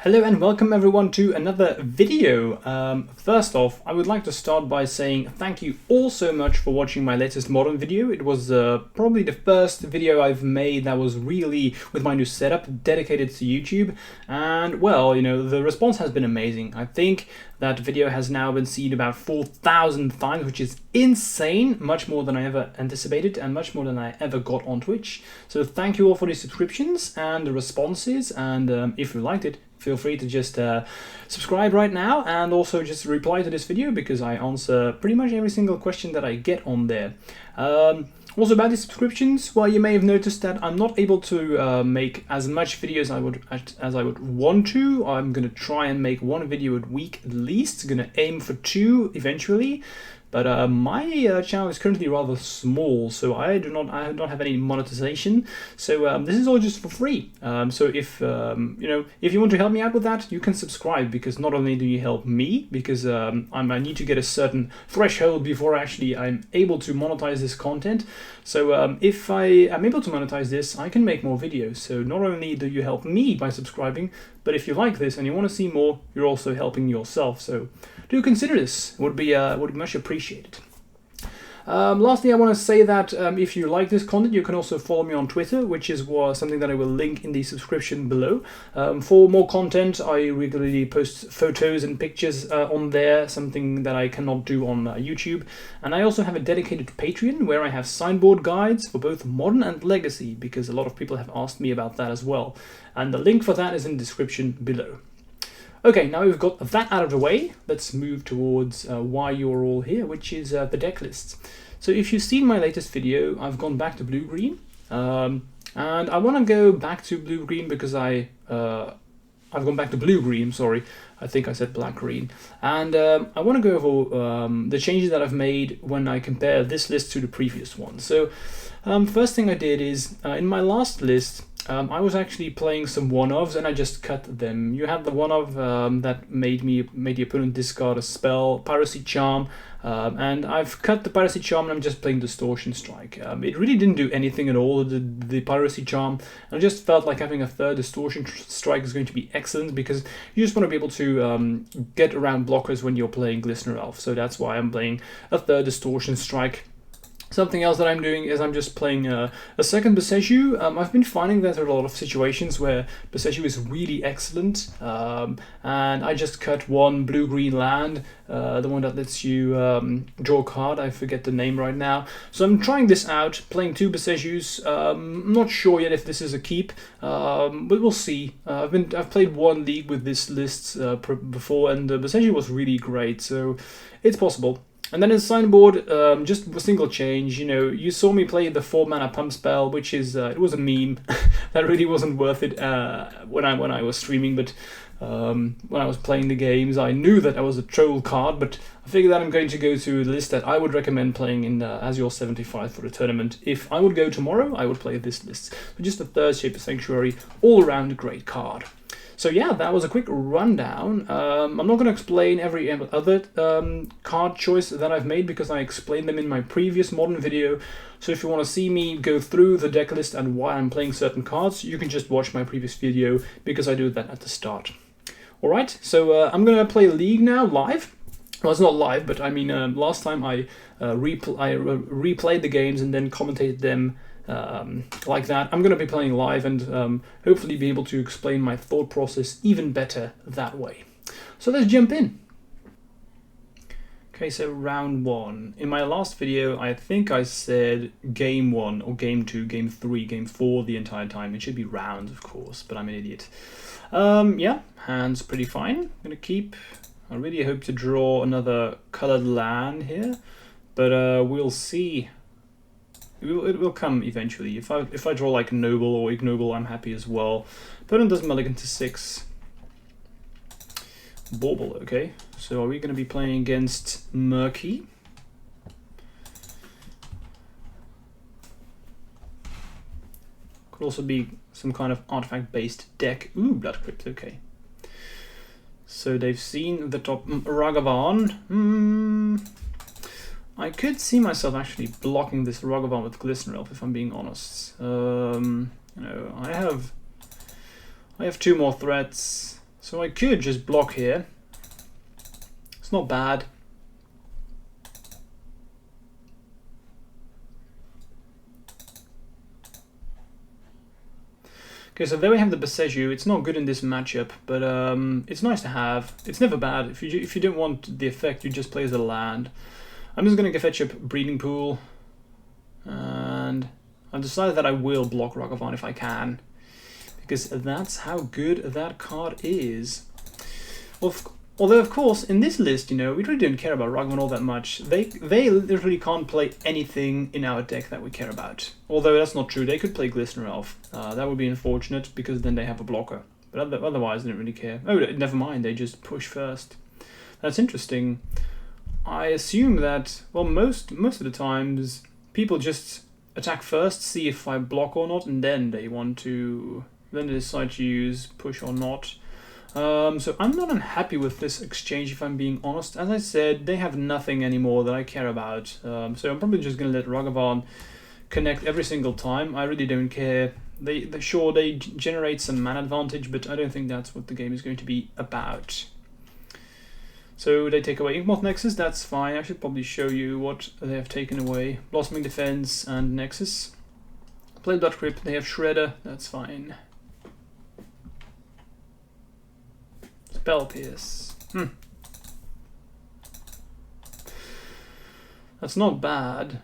Hello and welcome everyone to another video. First off, I would like to start by saying thank you all so much for watching my latest Modern video. It was probably the first video I've made that was really with my new setup dedicated to YouTube. And well, the response has been amazing. I think that video has now been seen about 4,000 times, which is insane, much more than I ever anticipated and much more than I ever got on Twitch. So thank you all for the subscriptions and the responses, and if you liked it, feel free to just subscribe right now and also just reply to this video because I answer pretty much every single question that I get on there. Also about the subscriptions, well, you may have noticed that I'm not able to make as much videos as I would want to. I'm going to try and make one video a week at least. Going to aim for 2 eventually. But my channel is currently rather small, so I do not have any monetization. So this is all just for free. So if if you want to help me out with that, you can subscribe, because not only do you help me, because I need to get a certain threshold before I'm able to monetize this content. So if I am able to monetize this, I can make more videos. So not only do you help me by subscribing, but if you like this and you want to see more, you're also helping yourself. So do consider this. Would be much appreciated. Lastly, I want to say that if you like this content, you can also follow me on Twitter, which is something that I will link in the subscription below. For more content, I regularly post photos and pictures on there, something that I cannot do on YouTube. And I also have a dedicated Patreon where I have signboard guides for both Modern and Legacy, because a lot of people have asked me about that as well. And the link for that is in the description below. Okay, now we've got that out of the way, let's move towards why you're all here, which is the deck lists. So if you've seen my latest video, I've gone back to blue-green, and I want to go back to blue-green because I've gone back to blue-green, sorry, I think I said black-green, and I want to go over the changes that I've made when I compare this list to the previous one. So first thing I did is, in my last list, I was actually playing some one-offs and I just cut them. You had the one-off that made the opponent discard a spell, Piracy Charm, and I've cut the Piracy Charm and I'm just playing Distortion Strike. It really didn't do anything at all, the Piracy Charm. I just felt like having a third Distortion Strike is going to be excellent, because you just want to be able to get around blockers when you're playing Glistener Elf. So that's why I'm playing a third Distortion Strike. Something else that I'm doing is I'm just playing a second Boseiju. I've been finding that there are a lot of situations where Boseiju is really excellent, and I just cut one blue-green land, the one that lets you draw a card. I forget the name right now. So I'm trying this out, playing 2 Boseijus. I'm not sure yet if this is a keep, but we'll see. I've played one league with this list before, and Boseiju was really great, so it's possible. And then in sideboard, just a single change. You saw me play the 4-mana pump spell, which is it was a meme that really wasn't worth it when I was streaming. But when I was playing the games, I knew that was a troll card. But I figured that I'm going to go to the list that I would recommend playing in Azure 75 for the tournament. If I would go tomorrow, I would play this list. So just a third Shaper Sanctuary, all around great card. So yeah, that was a quick rundown. I'm not going to explain every other card choice that I've made, because I explained them in my previous Modern video. So if you want to see me go through the deck list and why I'm playing certain cards, you can just watch my previous video, because I do that at the start. Alright, so I'm going to play League now, live. Well, it's not live, but I mean, last time I replayed the games and then commentated them like that. I'm going to be playing live and hopefully be able to explain my thought process even better that way. So let's jump in. Okay, so round 1. In my last video, I think I said game 1 or game 2, game 3, game 4 the entire time. It should be rounds, of course, but I'm an idiot. Yeah, hand's pretty fine. I'm going to keep. I really hope to draw another colored land here, but we'll see. It will come eventually. If I draw like Noble or Ignoble, I'm happy as well. Opponent does Mulligan to 6. Bauble, okay. So are we going to be playing against Murky? Could also be some kind of artifact-based deck. Ooh, Blood Crypt, okay. So they've seen the top Ragavan. I could see myself actually blocking this Ragavan with Glistener Elf, if I'm being honest. I have 2 more threats, So I could just block here. It's not bad. Okay, so there we have the Beseju. It's not good in this matchup, but it's nice to have. It's never bad. If you don't want the effect, you just play as a land. I'm just gonna fetch up Breeding Pool, and I've decided that I will block Ragavan if I can, because that's how good that card is. Well, although of course in this list, you know, we really don't care about Ragavan all that much. They literally can't play anything in our deck that we care about. Although that's not true. They could play Glistener Elf. That would be unfortunate because then they have a blocker. But otherwise, they don't really care. Oh, never mind. They just push first. That's interesting. I assume that, well, most of the times people just attack first, see if I block or not, and then they decide to use push or not. So I'm not unhappy with this exchange, if I'm being honest. As I said, they have nothing anymore that I care about. So I'm probably just going to let Ragavan connect every single time. I really don't care. They generate some mana advantage, but I don't think that's what the game is going to be about. So they take away Inkmoth Nexus, that's fine. I should probably show you what they have taken away. Blossoming Defense and Nexus. Play Blood Crypt, they have Shredder, that's fine. Spell Pierce. That's not bad.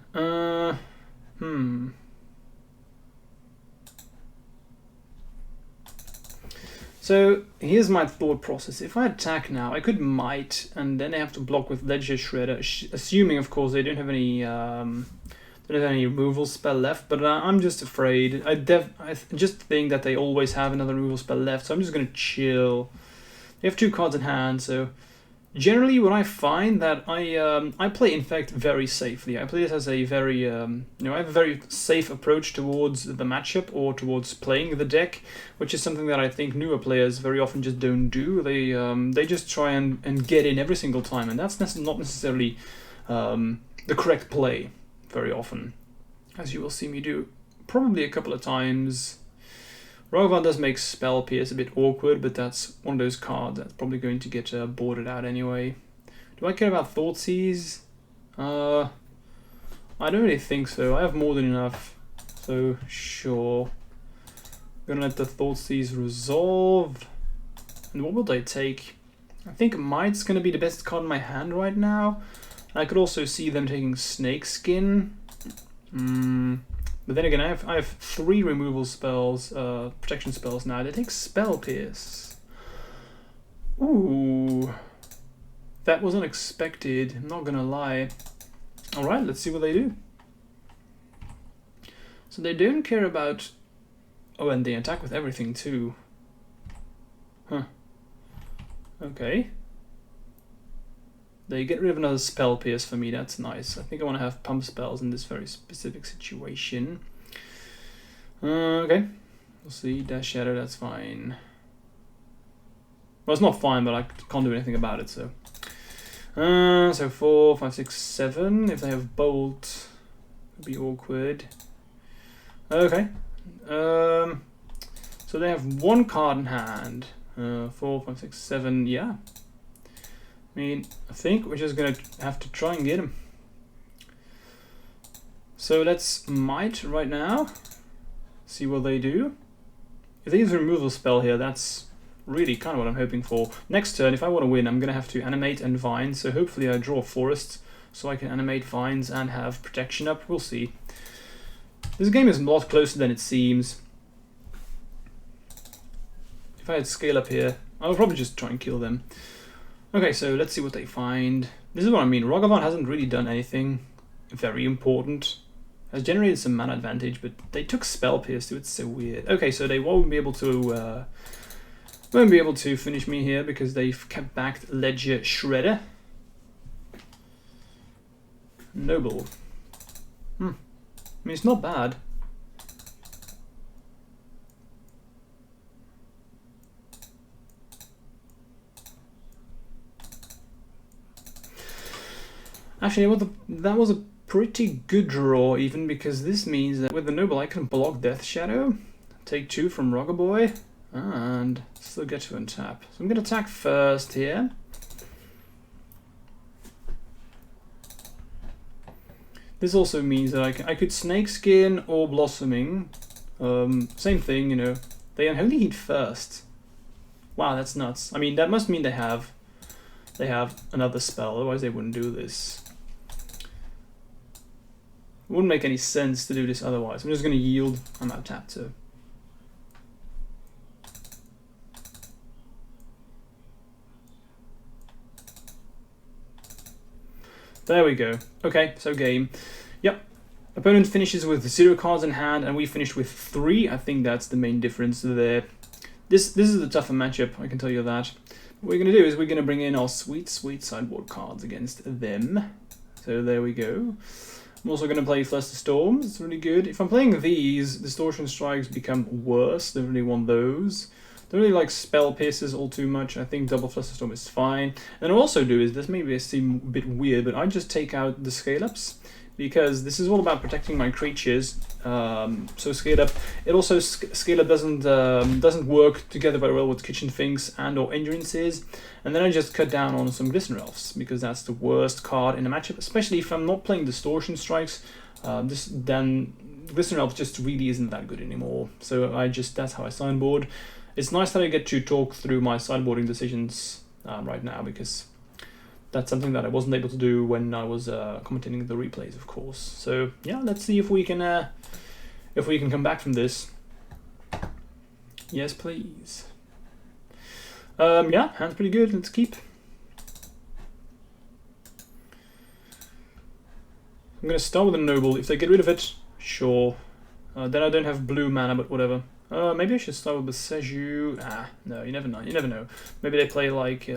So here's my thought process. If I attack now, I could Might, and then I have to block with Ledger Shredder, assuming, of course, they don't have any removal spell left. But I'm just afraid. I just think that they always have another removal spell left, so I'm just gonna chill. They have 2 cards in hand, so generally what I find that I play Infect very safely. I play it as a very I have a very safe approach towards the matchup or towards playing the deck, which is something that I think newer players very often just don't do. They just try and get in every single time, and that's not necessarily the correct play very often, as you will see me do probably a couple of times. Ragavan does make Spell Pierce a bit awkward, but that's one of those cards that's probably going to get boarded out anyway. Do I care about Thoughtseize? I don't really think so. I have more than enough, so sure. Gonna let the Thoughtseize resolve. And what will they take? I think Might's gonna be the best card in my hand right now. I could also see them taking Snakeskin. But then again, I have 3 removal spells, protection spells now. They take Spell Pierce. Ooh, that was unexpected. I'm not gonna lie. All right, let's see what they do. So they don't care about. Oh, and they attack with everything too. Huh. Okay. They get rid of another Spell Pierce for me, that's nice. I think I want to have pump spells in this very specific situation. Okay, we'll see. Dash Shadow, that's fine. Well, it's not fine, but I can't do anything about it, so. So 4, 5, 6, 7. If they have Bolt, it'd be awkward. Okay. So they have 1 card in hand. 4, 5, 6, 7, yeah. I mean, I think we're just gonna have to try and get him. So let's Might right now. See what they do. If they use a removal spell here, that's really kind of what I'm hoping for. Next turn, if I want to win, I'm gonna have to animate and vine. So hopefully I draw Forest, so I can animate vines and have protection up. We'll see. This game is a lot closer than it seems. If I had scale up here, I would probably just try and kill them. Okay, so let's see what they find. This is what I mean. Ragavan hasn't really done anything very important. Has generated some mana advantage, but they took Spell Pierce too. It's so weird. Okay, so they won't be able to finish me here because they've kept back Ledger Shredder. Noble. I mean, it's not bad. Actually, that was a pretty good draw, even, because this means that with the Noble I can block Death Shadow, take 2 from Rugger Boy, and still get to untap. So I'm going to attack first here. This also means that I could Snakeskin or Blossoming. Same thing, you know. They only heat first. Wow, that's nuts. I mean, that must mean they have another spell, otherwise they wouldn't do this. It wouldn't make any sense to do this otherwise. I'm just going to yield. I'm out tapped, so. There we go. Okay, so game. Yep. Opponent finishes with 0 cards in hand, and we finished with 3. I think that's the main difference there. This is the tougher matchup, I can tell you that. What we're going to do is we're going to bring in our sweet sideboard cards against them. So there we go. I'm also going to play Fluster Storms. It's really good. If I'm playing these, Distortion Strikes become worse. Don't really want those. Don't really like Spell Pierces all too much. I think Double Fluster Storm is fine. And what I'll also do is, this maybe seem a bit weird, but I just take out the Scale Ups, because this is all about protecting my creatures. So Scale Up. It also, Scale Up doesn't work together very well with Kitchen Finks and or Endurances. And then I just cut down on some Glistener Elves, because that's the worst card in a matchup, especially if I'm not playing Distortion Strikes. Then Glistener Elves just really isn't that good anymore. So that's how I sideboard. It's nice that I get to talk through my sideboarding decisions right now, because that's something that I wasn't able to do when I was commentating the replays, of course. So yeah, let's see if we can come back from this. Yes, please. Yeah, hand's pretty good. Let's keep. I'm gonna start with a Noble. If they get rid of it, sure. Then I don't have blue mana, but whatever. Maybe I should start with the Seju. Ah, no, you never know. You never know. Maybe they play like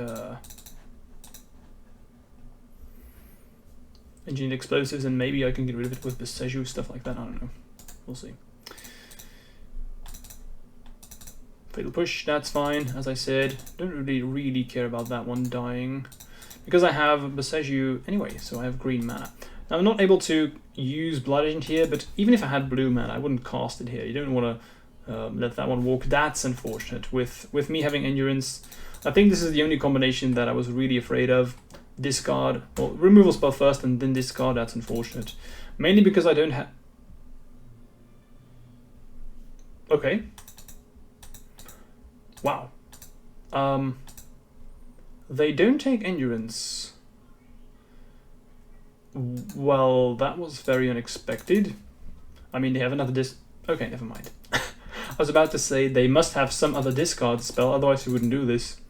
Engineered Explosives, and maybe I can get rid of it with the Seju, stuff like that. I don't know. We'll see. Fatal Push, that's fine, as I said. Don't really care about that one dying, because I have Beseju anyway, so I have green mana. Now I'm not able to use Blood Agent here, but even if I had blue mana, I wouldn't cast it here. You don't want to let that one walk. That's unfortunate. With me having Endurance, I think this is the only combination that I was really afraid of. Discard, well, removal spell first and then discard. That's unfortunate. Mainly because I don't have... Okay. Wow. They don't take Endurance. Well, that was very unexpected. I mean, they have another Okay, never mind. I was about to say they must have some other discard spell, otherwise we wouldn't do this.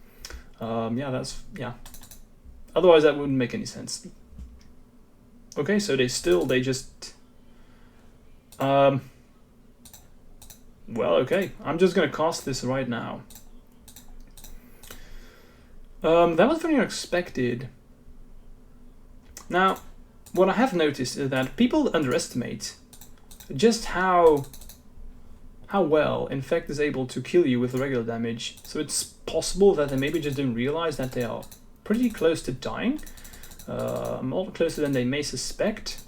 Yeah. Otherwise that wouldn't make any sense. Okay, so they just... Well, okay. I'm just gonna cast this right now. That was very unexpected. Now, what I have noticed is that people underestimate just how well Infect is able to kill you with regular damage. So it's possible that they maybe just don't realize that they are pretty close to dying. A lot closer than they may suspect.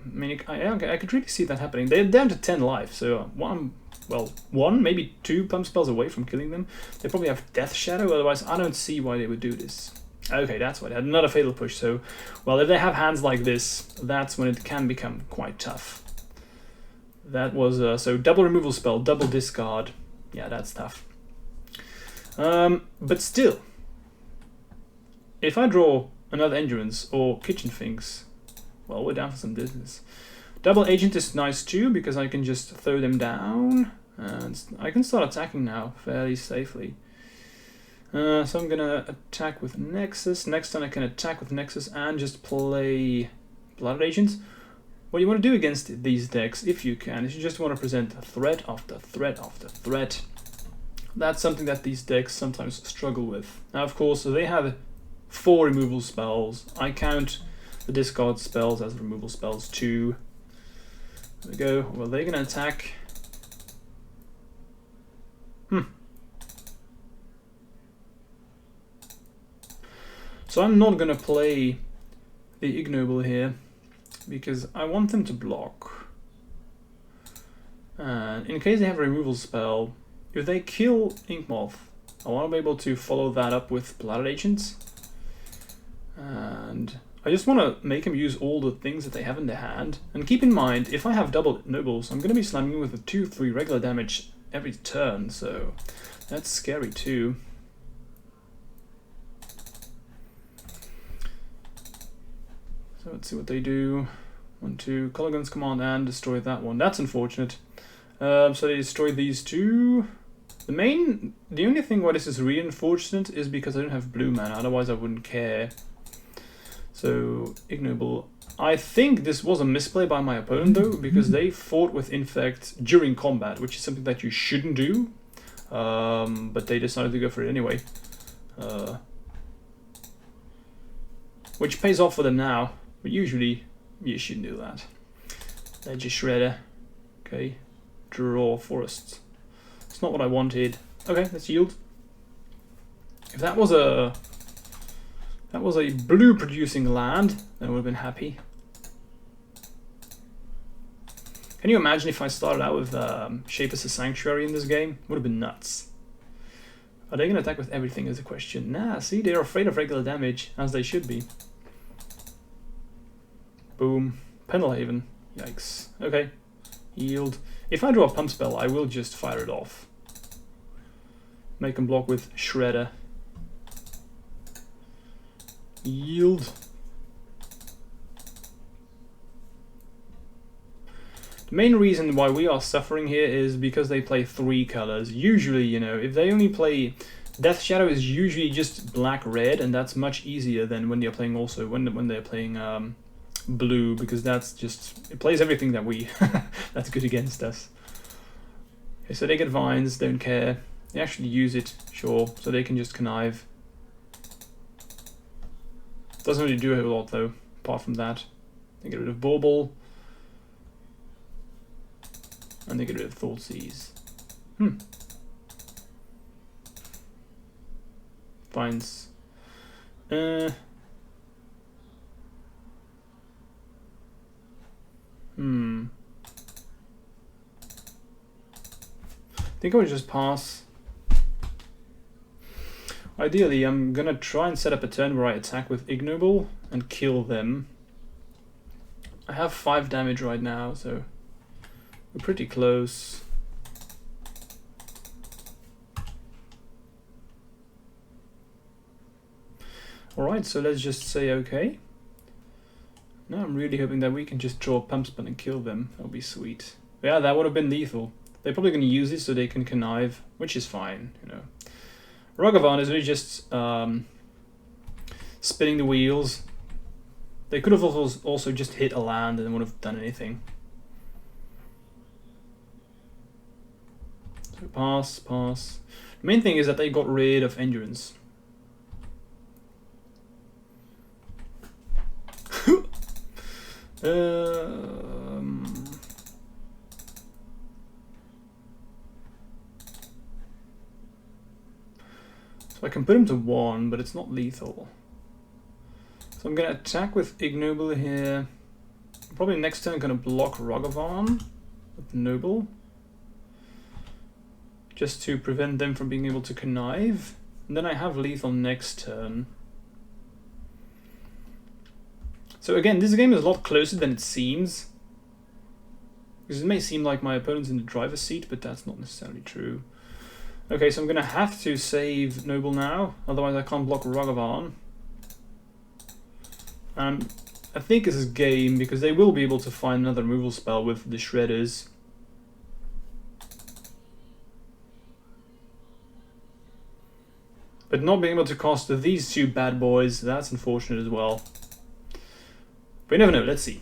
I mean, I could really see that happening. They're down to 10 life, so one, maybe 2 pump spells away from killing them. They probably have Death Shadow, otherwise I don't see why they would do this. Okay, that's why they had another Fatal Push, so, well, if they have hands like this, that's when it can become quite tough. That was, so double removal spell, double discard. Yeah, that's tough. But still, if I draw another Endurance or Kitchen Finks, well, we're down for some business. Double Agent is nice too, because I can just throw them down, and I can start attacking now fairly safely. So I'm gonna attack with Nexus. Next time I can attack with Nexus and just play Blood Agent. What you want to do against these decks, if you can, is you just want to present threat after threat after threat. That's something that these decks sometimes struggle with. Now, of course, they have 4 removal spells. I count the discard spells as removal spells too. There we go. Well, they're gonna attack. So I'm not gonna play the Ignoble here, because I want them to block. And in case they have a removal spell, if they kill Inkmoth, I want to be able to follow that up with Blooded Agents. And I just want to make them use all the things that they have in their hand. And keep in mind, if I have double Nobles, I'm going to be slamming with a 2-3 regular damage every turn, so that's scary too. So let's see what they do. 1-2, Color Guns Command and destroy that one. That's unfortunate. So they destroyed these two. The only thing why this is really unfortunate is because I don't have blue mana, otherwise I wouldn't care. So, ignoble. I think this was a misplay by my opponent though, because they fought with Infect during combat, which is something that you shouldn't do. But they decided to go for it anyway. Which pays off for them now, but usually you shouldn't do that. Ledger Shredder. Okay. Draw Forests. It's not what I wanted. Okay, let's yield. If that was a blue producing land, then I would have been happy. Can you imagine if I started out with Shape as a Sanctuary in this game? Would have been nuts. Are they going to attack with everything is the question. Nah, see, they're afraid of regular damage, as they should be. Boom. Pendelhaven. Yikes. Okay. Yield. If I draw a pump spell, I will just fire it off. Make them block with Shredder. Yield. The main reason why we are suffering here is because they play 3 colors. Usually, you know, if they only play... Death Shadow is usually just black-red, and that's much easier than when they're playing also, when they're playing blue, because that's just... It plays everything that we... that's good against us. Okay, so they get Vines, don't care. They actually use it, sure, so they can just connive. Doesn't really do a whole lot though, apart from that. They get rid of Bauble. And they get rid of Thoughtseize. Vines. I think I would just pass. Ideally, I'm gonna try and set up a turn where I attack with Ignoble and kill them. I have 5 damage right now, so we're pretty close. Alright, so let's just say okay. Now I'm really hoping that we can just draw a Pump Spell and kill them. That would be sweet. Yeah, that would have been lethal. They're probably going to use it so they can connive, which is fine, you know. Ragavan is really just spinning the wheels. They could have also just hit a land and would have done anything. So pass, pass. The main thing is that they got rid of Endurance. So I can put him to 1, but it's not lethal. So I'm going to attack with Ignoble here. Probably next turn I'm going to block Ragavan with Noble. Just to prevent them from being able to connive. And then I have lethal next turn. So again, this game is a lot closer than it seems. Because it may seem like my opponent's in the driver's seat, but that's not necessarily true. Okay, so I'm going to have to save Noble now, otherwise I can't block Ragavan. I think this is game, because they will be able to find another removal spell with the Shredders. But not being able to cost these 2 bad boys, that's unfortunate as well. But you never know, let's see.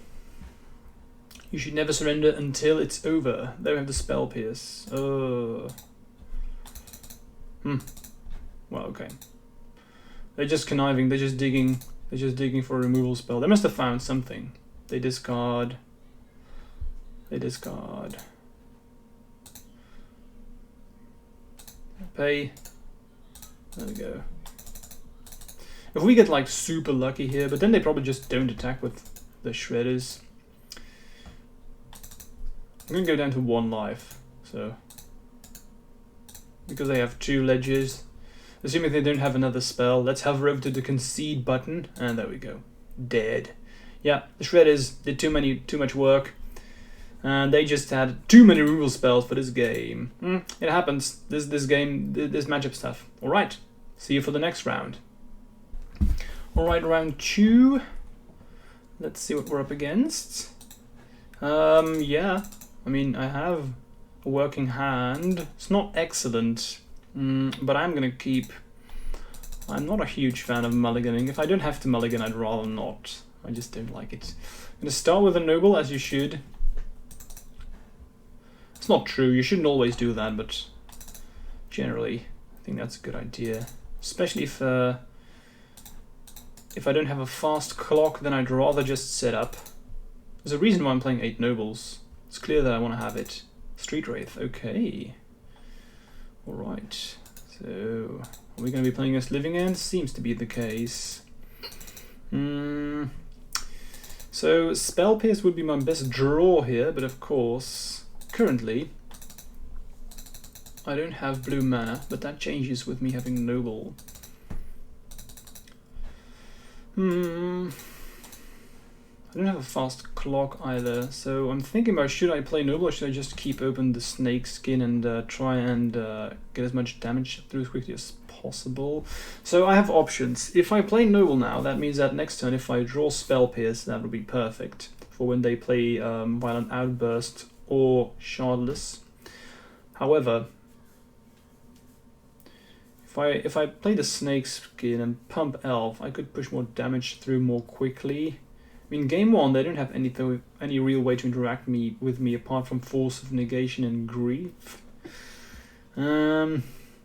You should never surrender until it's over. There we have the Spell Pierce. Well, okay. They're just conniving, they're just digging for a removal spell. They must have found something. They discard. They discard. Pay. There we go. If we get like super lucky here, but then they probably just don't attack with the Shredders. I'm gonna go down to 1 life, so because they have 2 ledges. Assuming they don't have another spell, let's hover over to the concede button, and there we go. Dead. Yeah, the Shredders did too much work, and they just had too many removal spells for this game. It happens. This matchup stuff. All right. See you for the next round. All right, round 2. Let's see what we're up against. Yeah. I mean, I have a working hand. It's not excellent, but I'm gonna keep. I'm not a huge fan of mulliganing. If I don't have to mulligan, I'd rather not. I just don't like it. I'm gonna start with a noble, as you should. It's not true, you shouldn't always do that, but generally I think that's a good idea. Especially if I don't have a fast clock, then I'd rather just set up. There's a reason why I'm playing 8 nobles. It's clear that I want to have it. Street Wraith, okay. Alright, so are we going to be playing as Living Ends? Seems to be the case. So Spell Pierce would be my best draw here, but of course, currently, I don't have blue mana, but that changes with me having Noble. I don't have a fast clock either, so I'm thinking about, should I play Noble or should I just keep open the Snake Skin and try and get as much damage through as quickly as possible? So I have options. If I play Noble now, that means that next turn if I draw Spell Pierce, that would be perfect for when they play Violent Outburst or Shardless. However, if I play the Snake Skin and pump Elf, I could push more damage through more quickly. I mean, game 1, they don't have any real way to interact with me apart from Force of Negation and Grief. But I'm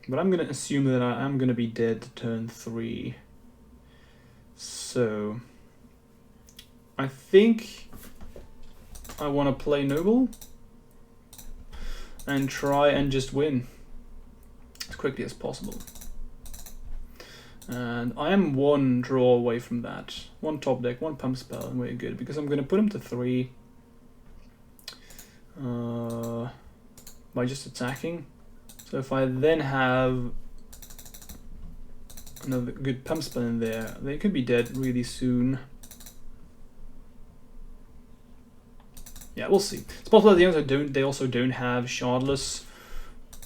going to assume that I am going to be dead turn 3. So I think I want to play Noble and try and just win as quickly as possible. And I am 1 draw away from that. 1 top deck, 1 pump spell, and we're good, because I'm going to put him to 3 by just attacking. So if I then have another good pump spell in there, they could be dead really soon. Yeah, we'll see. It's possible that they also don't have Shardless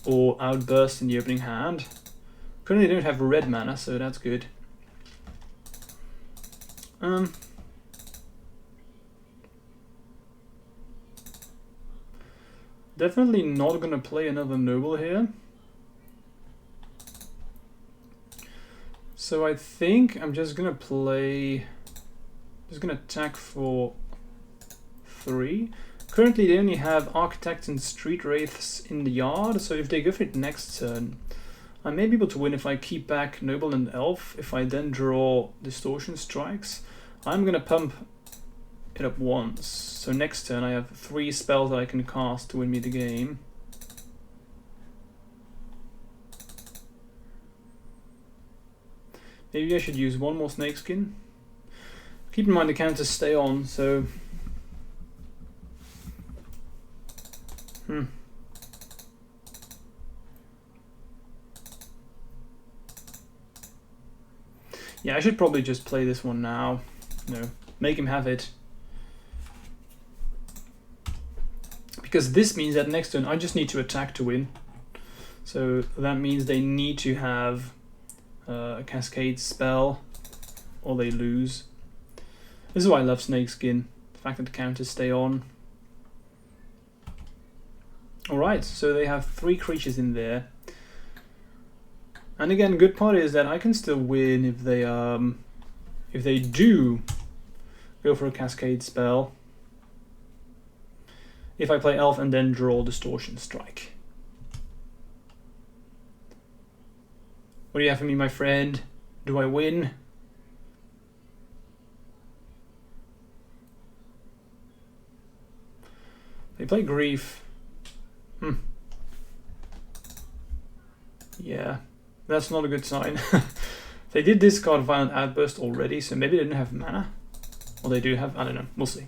or Outburst in the opening hand. Currently they don't have red mana, so that's good. Definitely not gonna play another Noble here. So I think I'm just gonna attack for 3. Currently they only have Architects and Street Wraiths in the yard, so if they go for it next turn, I may be able to win if I keep back Noble and Elf. If I then draw Distortion Strikes, I'm gonna pump it up once. So next turn I have 3 spells that I can cast to win me the game. Maybe I should use 1 more Snakeskin. Keep in mind the counters stay on, so yeah, I should probably just play this one now. Make him have it. Because this means that next turn I just need to attack to win. So that means they need to have a Cascade spell or they lose. This is why I love Snakeskin. The fact that the counters stay on. Alright, so they have 3 creatures in there. And again, good part is that I can still win if they do go for a Cascade spell. If I play Elf and then draw Distortion Strike. What do you have for me, my friend? Do I win? They play Grief. Yeah. That's not a good sign. They did discard Violent Outburst already, so maybe they didn't have mana. Or they do have, I don't know, we'll see.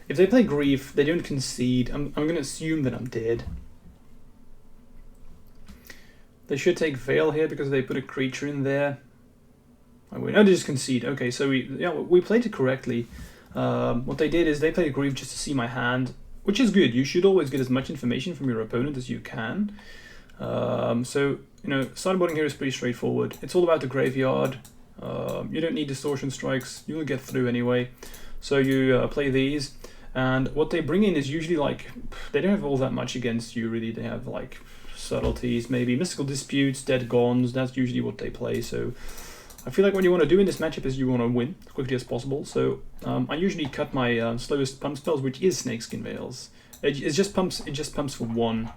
If they play Grief, they don't concede. I'm going to assume that I'm dead. They should take Veil here because they put a creature in there. I win. Oh, they just concede. Okay, so we played it correctly. What they did is they played Grief just to see my hand, which is good. You should always get as much information from your opponent as you can. So, sideboarding here is pretty straightforward. It's all about the graveyard. You don't need Distortion Strikes. You'll get through anyway. So you play these, and what they bring in is usually like, they don't have all that much against you really. They have like Subtleties, maybe Mystical Disputes, Dead Gones. That's usually what they play. So I feel like what you want to do in this matchup is you want to win as quickly as possible. So I usually cut my slowest pump spells, which is Snakeskin Veils. It just pumps for 1.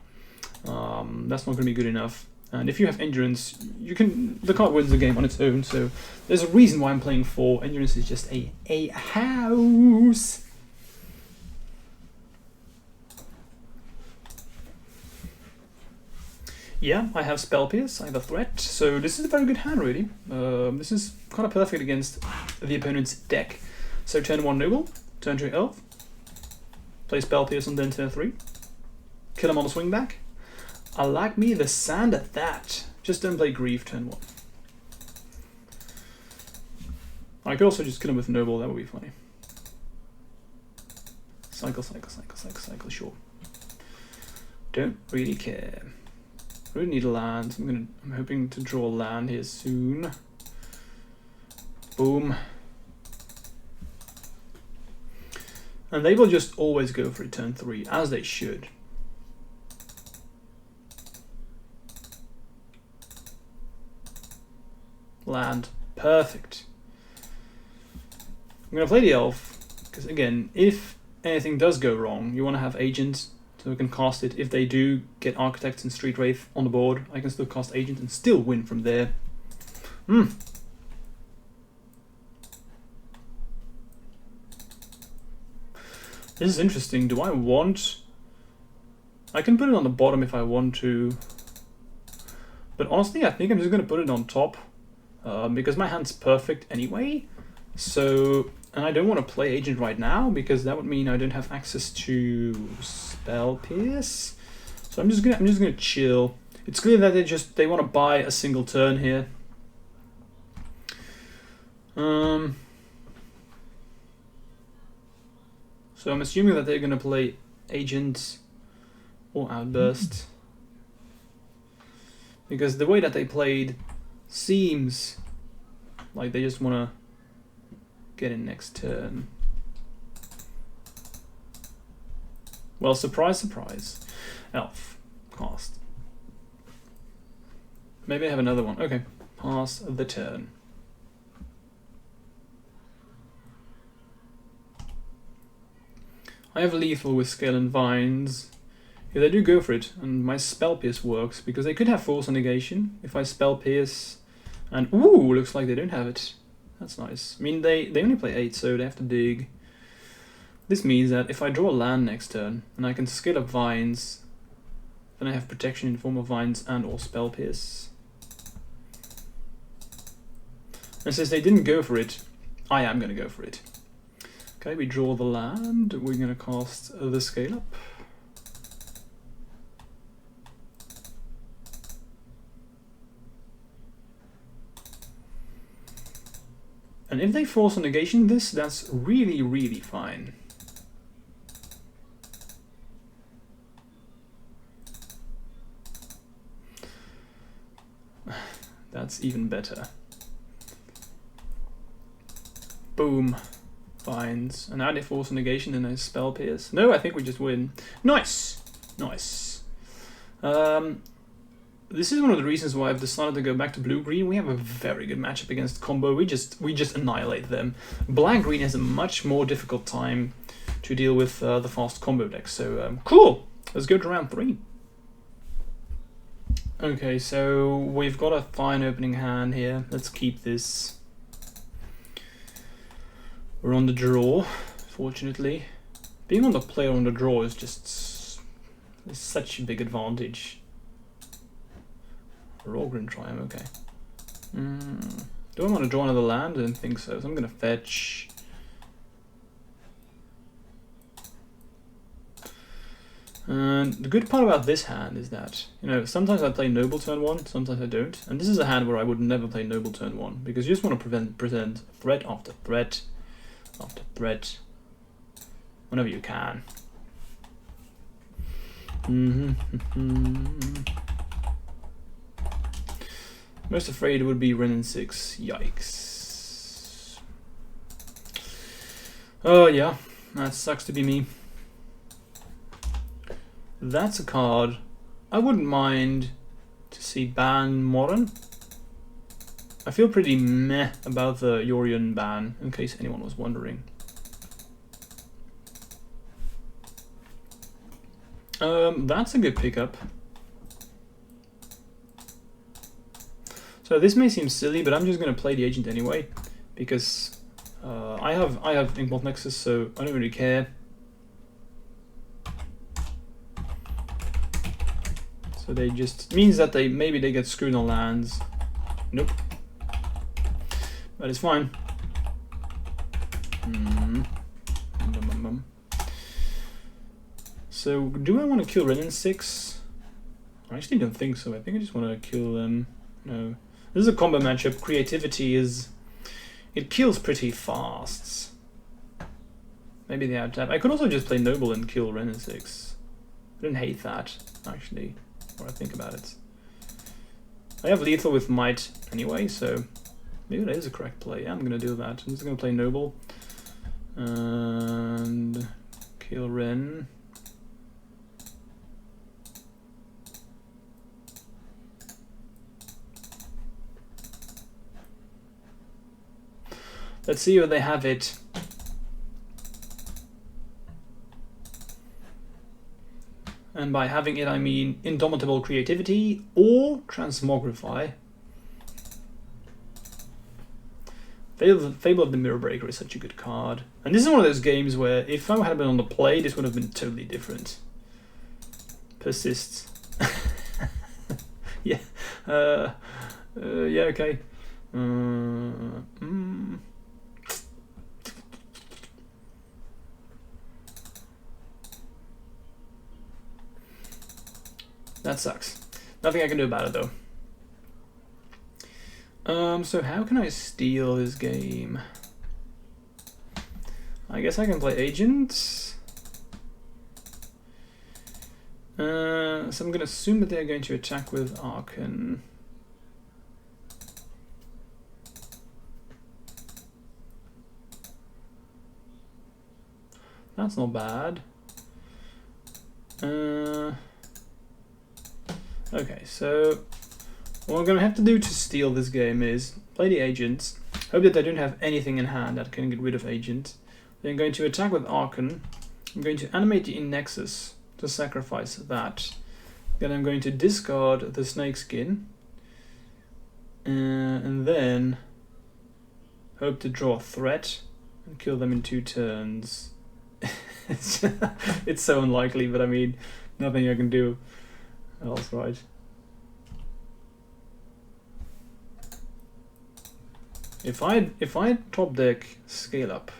That's not going to be good enough. And if you have Endurance, the card wins the game on its own. So there's a reason why I'm playing 4. Endurance is just a house. Yeah, I have Spell Pierce, I have a threat, so this is a very good hand really. This is kind of perfect against the opponent's deck. So turn 1 Noble, turn 2 Elf, play Spell Pierce and then turn 3. Kill him on the swing back. I like me the sand at that. Just don't play Grief turn 1. I could also just kill him with Noble, that would be funny. Cycle, sure. Don't really care. I really need a land. I'm hoping to draw a land here soon. Boom. And they will just always go for it turn 3, as they should. Land. Perfect. I'm going to play the elf, because again, if anything does go wrong, you want to have agents so I can cast it. If they do get Architects and Street Wraith on the board, I can still cast Agent and still win from there. This is interesting. Do I want... I can put it on the bottom if I want to. But honestly, I think I'm just going to put it on top. Because my hand's perfect anyway. So... And I don't want to play Agent right now, because that would mean I don't have access to Spell Pierce. So I'm just gonna chill. It's clear that they want to buy a single turn here. So I'm assuming that they're gonna play Agent or Outburst. Because the way that they played seems like they just wanna get in next turn. Well, surprise, surprise. Elf. Cast. Maybe I have another one. Okay. Pass the turn. I have Lethal with Scale and Vines. Yeah, they do go for it, and my Spell Pierce works, because they could have Force and Negation if I Spell Pierce. And ooh, looks like they don't have it. That's nice. I mean, they only play 8, so they have to dig. This means that if I draw a land next turn, and I can scale up Vines, then I have protection in the form of Vines and or Spell Pierce. And since they didn't go for it, I am going to go for it. Okay, we draw the land, we're going to cast the Scale Up. And if they force a negation this, that's really, really fine. That's even better. Boom. Vines. And now they force a negation and a Spell Pierce. No, I think we just win. Nice! Nice. This is one of the reasons why I've decided to go back to blue-green. We have a very good matchup against combo. We just annihilate them. Black-green has a much more difficult time to deal with the fast combo decks. So, cool! Let's go to round 3. Okay, so we've got a fine opening hand here. Let's keep this. We're on the draw, fortunately. Being on the player on the draw is just such a big advantage. Rogren Triumph, okay. Do I want to draw another land? I don't think so. So I'm going to fetch. And the good part about this hand is that, you know, sometimes I play Noble turn 1, sometimes I don't. And this is a hand where I would never play Noble turn 1, because you just want to present threat after threat after threat whenever you can. Most afraid would be Renin 6. Yikes. Oh yeah, that sucks to be me. That's a card I wouldn't mind to see ban Modern. I feel pretty meh about the Yorion ban, in case anyone was wondering. That's a good pickup. So this may seem silly, but I'm just going to play the agent anyway, because I have Inkmoth Nexus, so I don't really care. So they just means that maybe they get screwed on lands. Nope. But it's fine. So do I want to kill Renin 6? I actually don't think so. I think I just want to kill them. No. This is a combo matchup. Creativity is... it kills pretty fast. Maybe they have tap. I could also just play Noble and kill Renin 6. I don't hate that, actually. Or I think about it. I have lethal with might anyway, so maybe that is a correct play. Yeah, I'm gonna do that. I'm just gonna play Noble and kill Ren. Let's see where they have it. And by having it, I mean Indomitable Creativity or Transmogrify. Fable of the Mirror Breaker is such a good card. And this is one of those games where if I had been on the play, this would have been totally different. Persists. Yeah. Yeah, okay. That sucks. Nothing I can do about it though. So how can I steal this game? I guess I can play agents. So I'm gonna assume that they're going to attack with Archon. That's not bad. Okay, so what we're going to have to do to steal this game is play the agents, hope that they don't have anything in hand that can get rid of agents. Then I'm going to attack with Archon. I'm going to animate the Nexus to sacrifice that. Then I'm going to discard the Snakeskin. And then hope to draw a threat and kill them in 2 turns. It's so unlikely, but I mean, nothing I can do else, right? If I top deck Scale Up,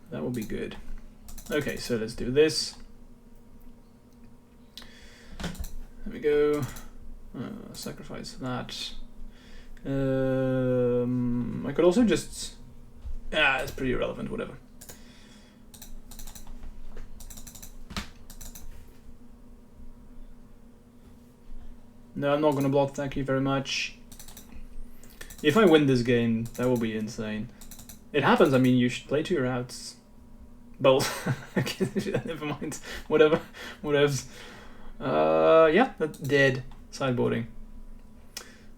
that would be good. Okay, so let's do this. There we go. Sacrifice that. I could also just... it's pretty irrelevant, whatever. No, I'm not going to block, thank you very much. If I win this game, that will be insane. It happens, I mean, you should play 2 routes. Bolt. Never mind. Whatever. Whatevs. Yeah, that's dead. Sideboarding.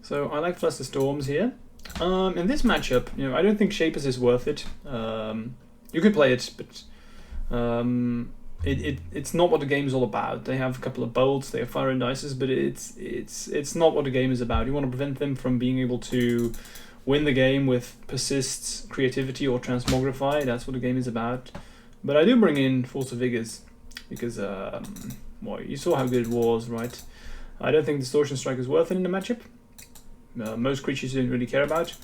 So I like Fluster Storms here. In this matchup, you know, I don't think Shapers is worth it. You could play it, but it's not what the game is all about. They have a couple of bolts, they have fire and dices, but it's not what the game is about. You want to prevent them from being able to win the game with persists, creativity, or transmogrify. That's what the game is about. But I do bring in Force of Vigors because well, you saw how good it was, right? I don't think Distortion Strike is worth it in the matchup. Most creatures you don't really care about.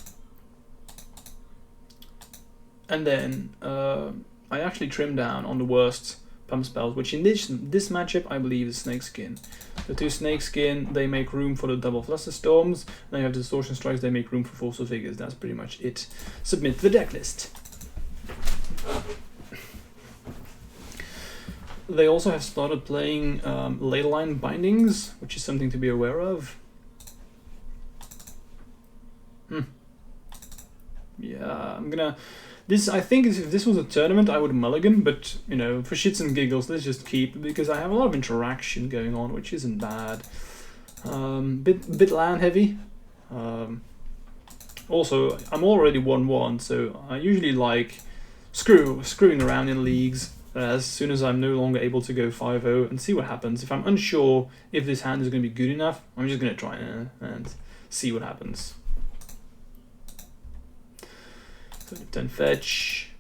And then I actually trimmed down on the worst pump spells, which in this matchup I believe is Snakeskin. The 2 Snakeskin, they make room for the double Flusterstorms. Then you have the Distortion Strikes, they make room for Force of Figures. That's pretty much it. Submit the deck list. They also have started playing Ley Line Bindings, which is something to be aware of. Yeah, I'm gonna... I think if this was a tournament, I would mulligan, but, you know, for shits and giggles, let's just keep, because I have a lot of interaction going on, which isn't bad. Bit land heavy. Also, I'm already 1-1, so I usually like screwing around in leagues as soon as I'm no longer able to go 5-0 and see what happens. If I'm unsure if this hand is going to be good enough, I'm just going to try and see what happens. 10 fetch.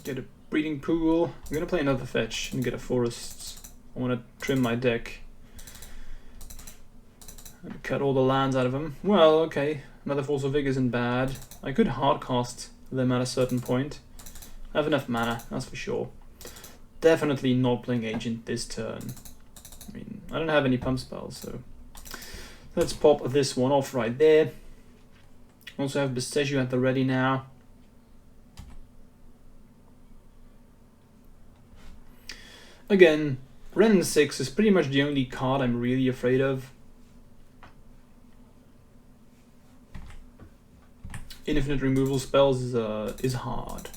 Get a breeding pool. I'm gonna play another fetch and get a forest. I want to trim my deck and cut all the lands out of them. Well, okay, another Force of Vigor isn't bad. I could hardcast them at a certain point. I have enough mana, that's for sure. Definitely not playing Agent this turn. I mean, I don't have any pump spells, so let's pop this one off right there. Also have Besteju at the ready now. Again, Ren 6 is pretty much the only card I'm really afraid of. Infinite removal spells is hard.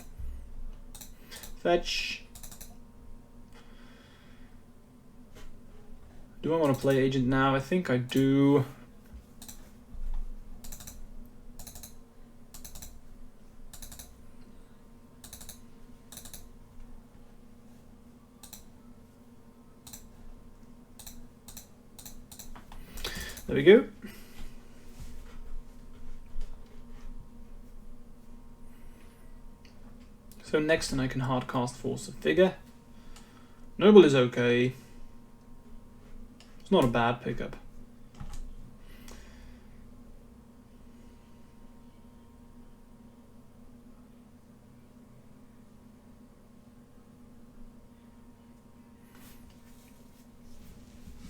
Fetch. Do I want to play Agent now? I think I do. There we go. So next then I can hardcast Force of Figure. Noble is okay. It's not a bad pickup.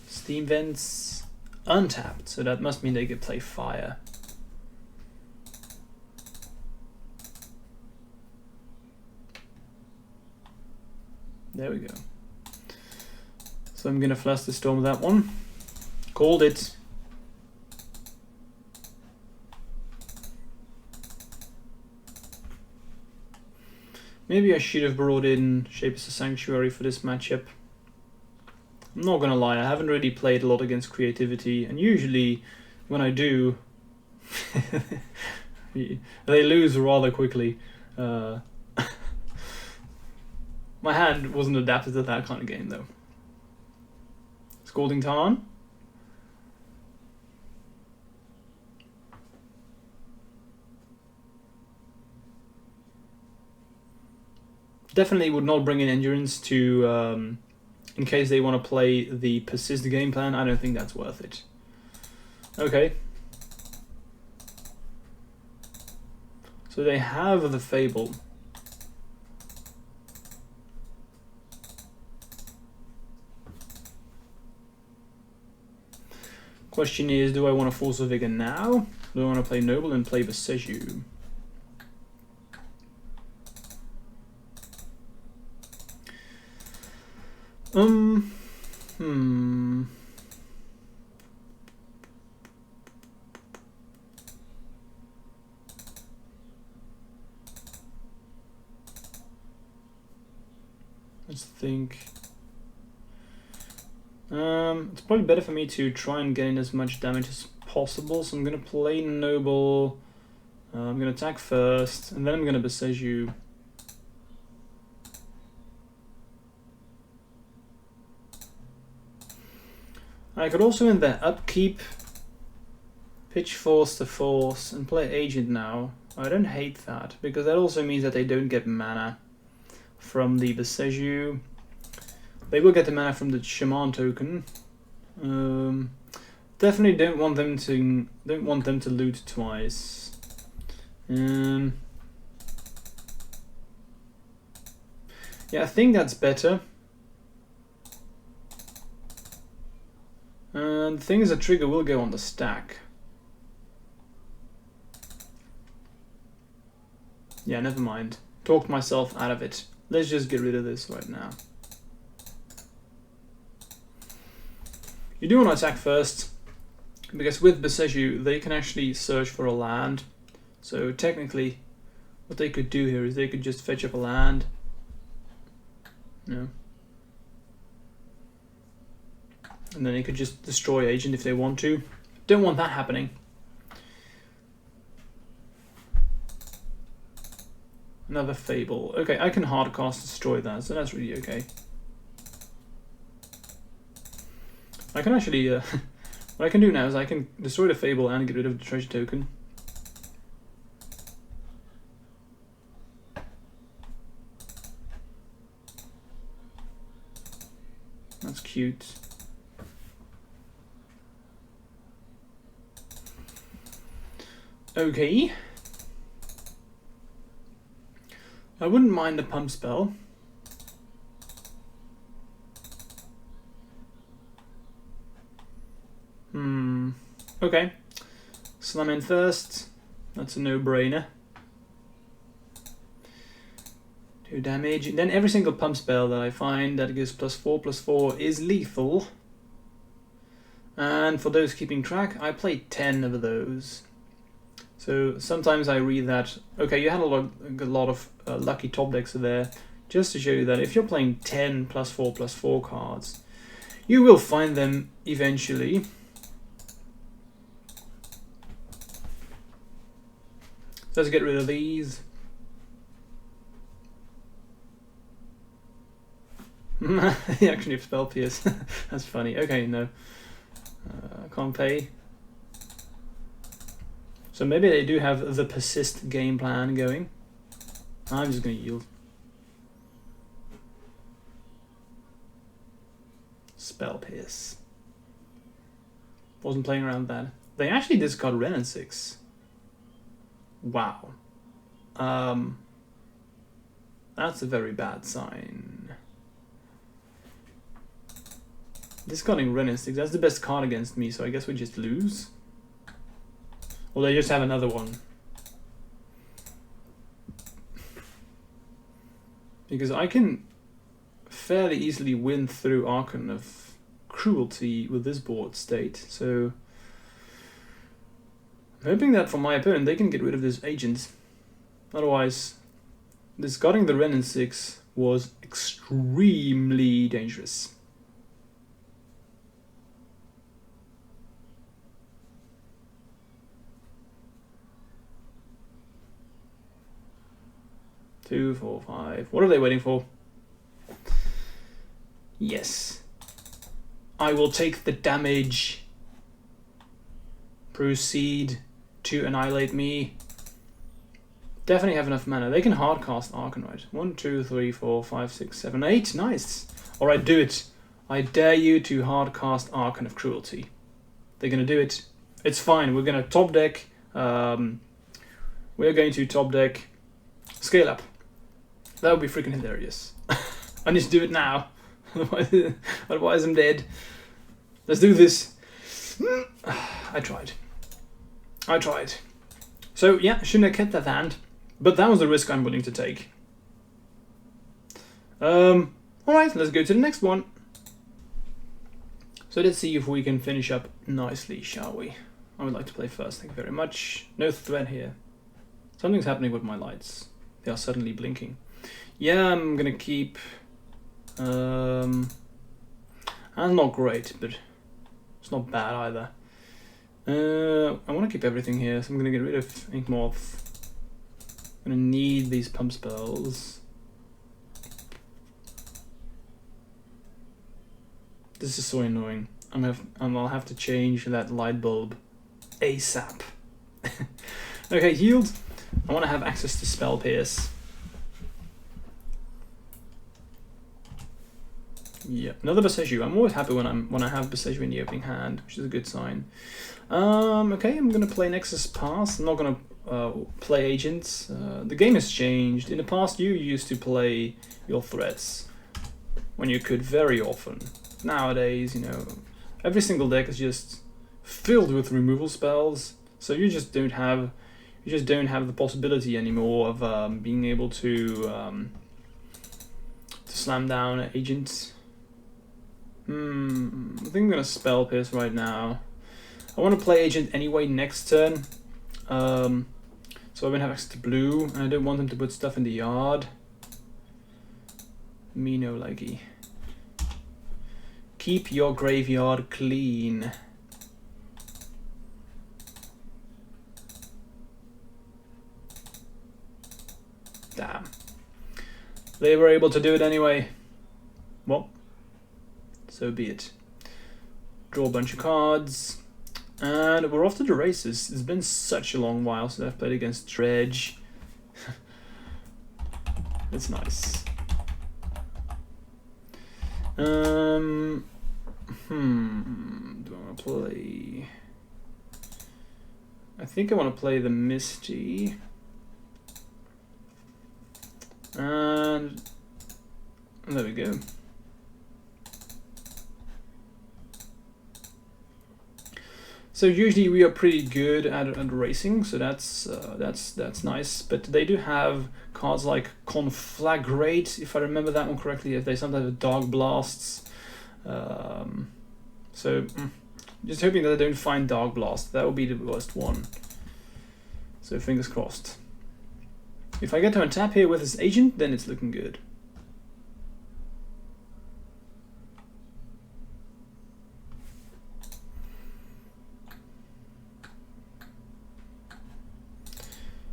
Steam Vents untapped, so that must mean they could play Fire. There we go. So I'm gonna Flusterstorm that one. Called it. Maybe I should have brought in Shapeless Sanctuary for this matchup. I'm not gonna lie, I haven't really played a lot against creativity, and usually when I do, they lose rather quickly. My hand wasn't adapted to that kind of game though. Scalding Tarn. Definitely would not bring in Endurance to, in case they want to play the Persist game plan. I don't think that's worth it. Okay. So they have the Fable. Question is, do I want to Force of Vigor now? Do I want to play Noble and play Besteju? Let's think. It's probably better for me to try and get in as much damage as possible, so I'm gonna play Noble. I'm gonna attack first, and then I'm gonna Besteju. I could also in their upkeep pitch Force to Force and play Agent now. I don't hate that, because that also means that they don't get mana from the Besteju. They will get the mana from the Shaman token. Definitely don't want them to loot twice. Yeah, I think that's better. And the thing is, a trigger will go on the stack. Yeah, never mind. Talked myself out of it. Let's just get rid of this right now. You do want to attack first, because with Besiju, they can actually search for a land. So technically, what they could do here is they could just fetch up a land. No. And then they could just destroy agent if they want to. Don't want that happening. Another Fable. Okay, I can hardcast destroy that, so that's really okay. I can actually, what I can do now is I can destroy the Fable and get rid of the treasure token. That's cute. Okay. I wouldn't mind the pump spell. Okay. Slam in first. That's a no-brainer. 2 damage. And then every single pump spell that I find that gives +4/+4 is lethal. And for those keeping track, I played 10 of those. So sometimes I read that, okay, you had a lot of lucky top decks there, just to show you that if you're playing 10 +4/+4 cards, you will find them eventually. So let's get rid of these. The action of Spell Pierce. That's funny. Okay, no. Can't pay. So maybe they do have the persist game plan going. I'm just going to yield. Spell Pierce. Wasn't playing around with that. They actually discard Ren and 6. Wow. That's a very bad sign. Discarding Ren and 6, that's the best card against me, so I guess we just lose. Or they just have another one. Because I can fairly easily win through Archon of Cruelty with this board state, so I'm hoping that for my opponent they can get rid of this agent. Otherwise, discarding the Ren and 6 was extremely dangerous. Two, 4, 5. What are they waiting for? Yes. I will take the damage. Proceed to annihilate me. Definitely have enough mana. They can hardcast Archon, right? 1, 2, 3, 4, 5, 6, 7, 8. Nice. Alright, do it. I dare you to hardcast Archon of Cruelty. They're gonna do it. It's fine. We're gonna top deck. We're going to top deck. Scale up. That would be freaking hilarious. I need to do it now. Otherwise I'm dead. Let's do this. I tried. So yeah, shouldn't have kept that hand. But that was the risk I'm willing to take. Alright, let's go to the next one. So let's see if we can finish up nicely, shall we? I would like to play first, thank you very much. No threat here. Something's happening with my lights. They are suddenly blinking. Yeah, I'm gonna keep... that's not great, but it's not bad either. I want to keep everything here, so I'm gonna get rid of Inkmoth. I'm gonna need these pump spells. This is so annoying. I'll have to change that light bulb ASAP. Okay, healed. I want to have access to Spell Pierce. Yeah, another Boseiju. I'm always happy when I have Boseiju in the opening hand, which is a good sign. Okay, I'm gonna play Nexus Pass. I'm not gonna play agents. The game has changed. In the past, you used to play your threats when you could very often. Nowadays, you know, every single deck is just filled with removal spells, so you just don't have the possibility anymore of being able to slam down agents. I think I'm gonna Spell Pierce right now. I want to play agent anyway next turn, so I won't have access to blue, and I don't want them to put stuff in the yard. Me no likey. Keep your graveyard clean. Damn. They were able to do it anyway. Well, so be it. Draw a bunch of cards. And we're off to the races. It's been such a long while since I've played against Dredge. It's nice. Do I want to play... I think I want to play the Misty. And there we go. So usually we are pretty good at racing, so that's nice. But they do have cards like Conflagrate, if I remember that one correctly. If they sometimes have Dark Blasts, so just hoping that I don't find Dark Blast. That would be the worst one. So fingers crossed. If I get to untap here with this agent, then it's looking good.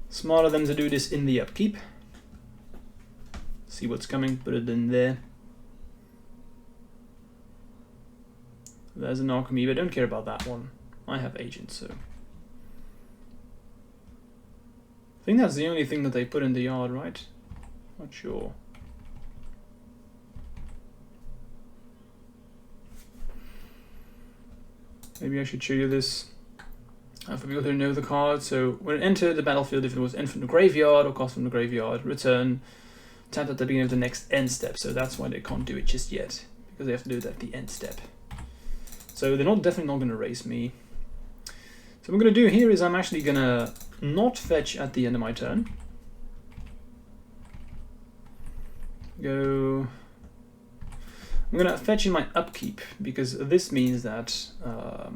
Smart of them to do this in the upkeep. See what's coming, put it in there. There's an alchemy, but I don't care about that one. I have agent, so. I think that's the only thing that they put in the yard, right? Not sure. Maybe I should show you this. For people who know the card, so when it entered the battlefield, if it was entered from the graveyard or cast from the graveyard, return, tap at the beginning of the next end step. So that's why they can't do it just yet, because they have to do it at the end step. So they're definitely not going to race me. So what I'm going to do here is I'm actually going to not fetch at the end of my turn. I'm going to fetch in my upkeep, because this means that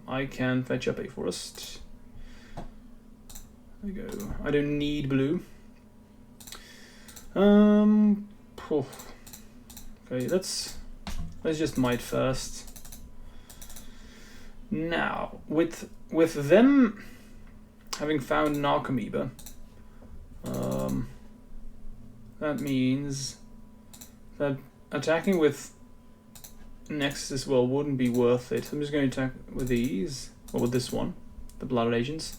I can fetch up a forest. There we go. I don't need blue. Okay, let's just might first. Now, with them having found an Archimeber, that means that attacking with Nexus wouldn't be worth it. I'm just going to attack with these, or with this one, the Blooded Agents.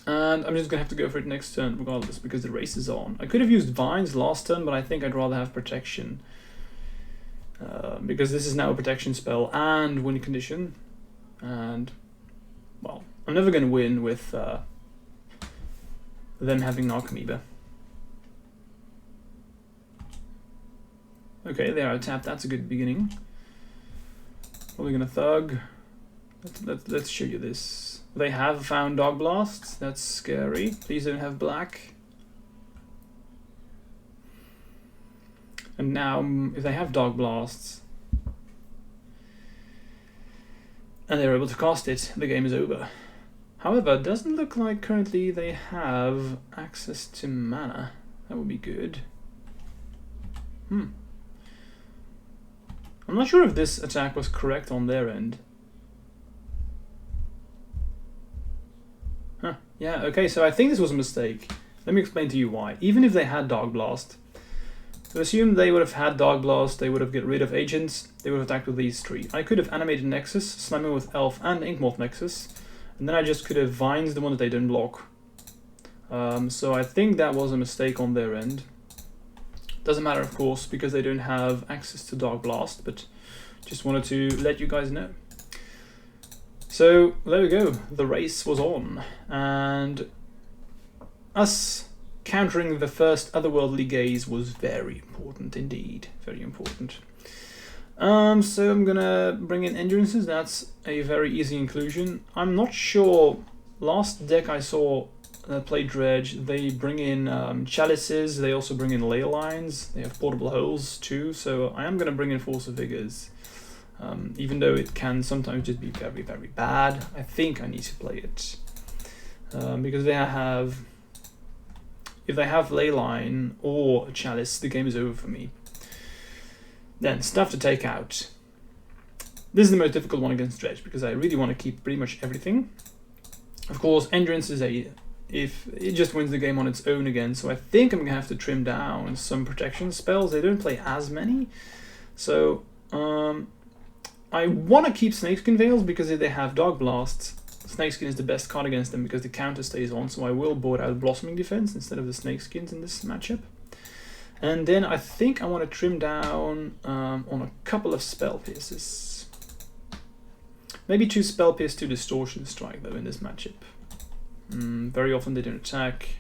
And I'm just going to have to go for it next turn regardless, because the race is on. I could have used Vines last turn, but I think I'd rather have Protection. Because this is now a protection spell and win condition. And, well, I'm never going to win with them having Archimeber. Okay, they are tapped. That's a good beginning. What are we going to thug? Let's show you this. They have found Dog Blast. That's scary. Please don't have black. And now, if they have Dog Blasts, and they're able to cast it, the game is over. However, it doesn't look like currently they have access to mana. That would be good. I'm not sure if this attack was correct on their end. Huh, yeah, okay, so I think this was a mistake. Let me explain to you why. Even if they had Dark Blast, to assume they would have had Dark Blast, they would have get rid of agents, they would have attacked with these three. I could have animated Nexus, slamming with Elf and Inkmoth Nexus, and then I just could have Vines the one that they didn't block. So I think that was a mistake on their end. Doesn't matter, of course, because they don't have access to Dark Blast, but just wanted to let you guys know. So there we go, the race was on, and us countering the first otherworldly gaze was very important indeed, very important. So I'm gonna bring in endurances. That's a very easy inclusion. I'm not sure, last deck I saw play Dredge, they bring in chalices, they also bring in ley lines, they have portable holes too, so I am gonna bring in Force of Vigors. Even though it can sometimes just be very, very bad, I think I need to play it. Because they have, if they have Leyline or a Chalice, the game is over for me. Then, stuff to take out. This is the most difficult one against Dredge, because I really want to keep pretty much everything. Of course, Endurance is if it just wins the game on its own again, so I think I'm going to have to trim down some protection spells. They don't play as many, so I want to keep Snakeskin Veils, because if they have Dark Blast, Snakeskin is the best card against them because the counter stays on, so I will board out Blossoming Defense instead of the Snakeskins in this matchup. And then I think I want to trim down on a couple of Spell Pierces. Maybe 2 Spell Pierce, 2 Distortion Strike though in this matchup. Very often they don't attack.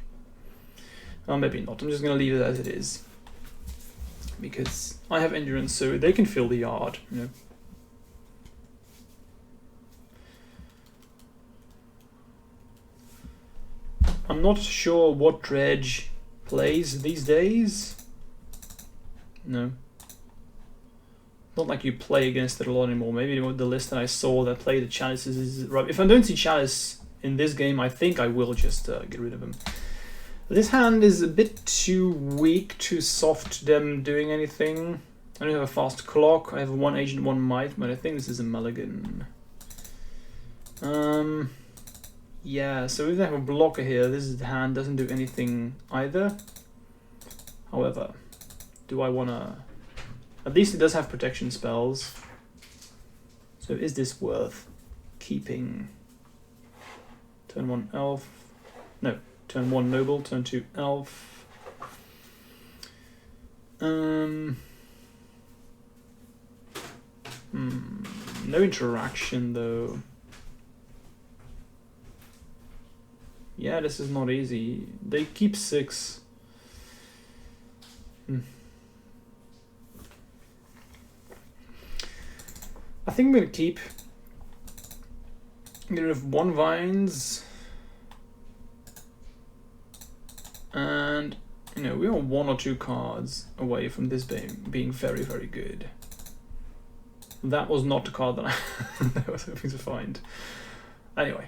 Or maybe not, I'm just going to leave it as it is. Because I have Endurance, so they can fill the yard, you know. I'm not sure what Dredge plays these days. No. Not like you play against it a lot anymore. Maybe the list that I saw that played the Chalices is right. If I don't see Chalice in this game, I think I will just get rid of him. This hand is a bit too weak, too soft to them doing anything. I don't have a fast clock. I have 1 agent, 1 might, but I think this is a mulligan. Yeah, so if they have a blocker here, this hand doesn't do anything either. However, do I want to... At least it does have protection spells. So is this worth keeping? Turn 1 elf. No, turn 1 noble, turn 2 elf. No interaction though. Yeah, this is not easy. They keep 6. I think I'm gonna keep. Get rid of 1 vines. And, you know, we are 1 or 2 cards away from this being very, very good. That was not the card that I was hoping to find. Anyway,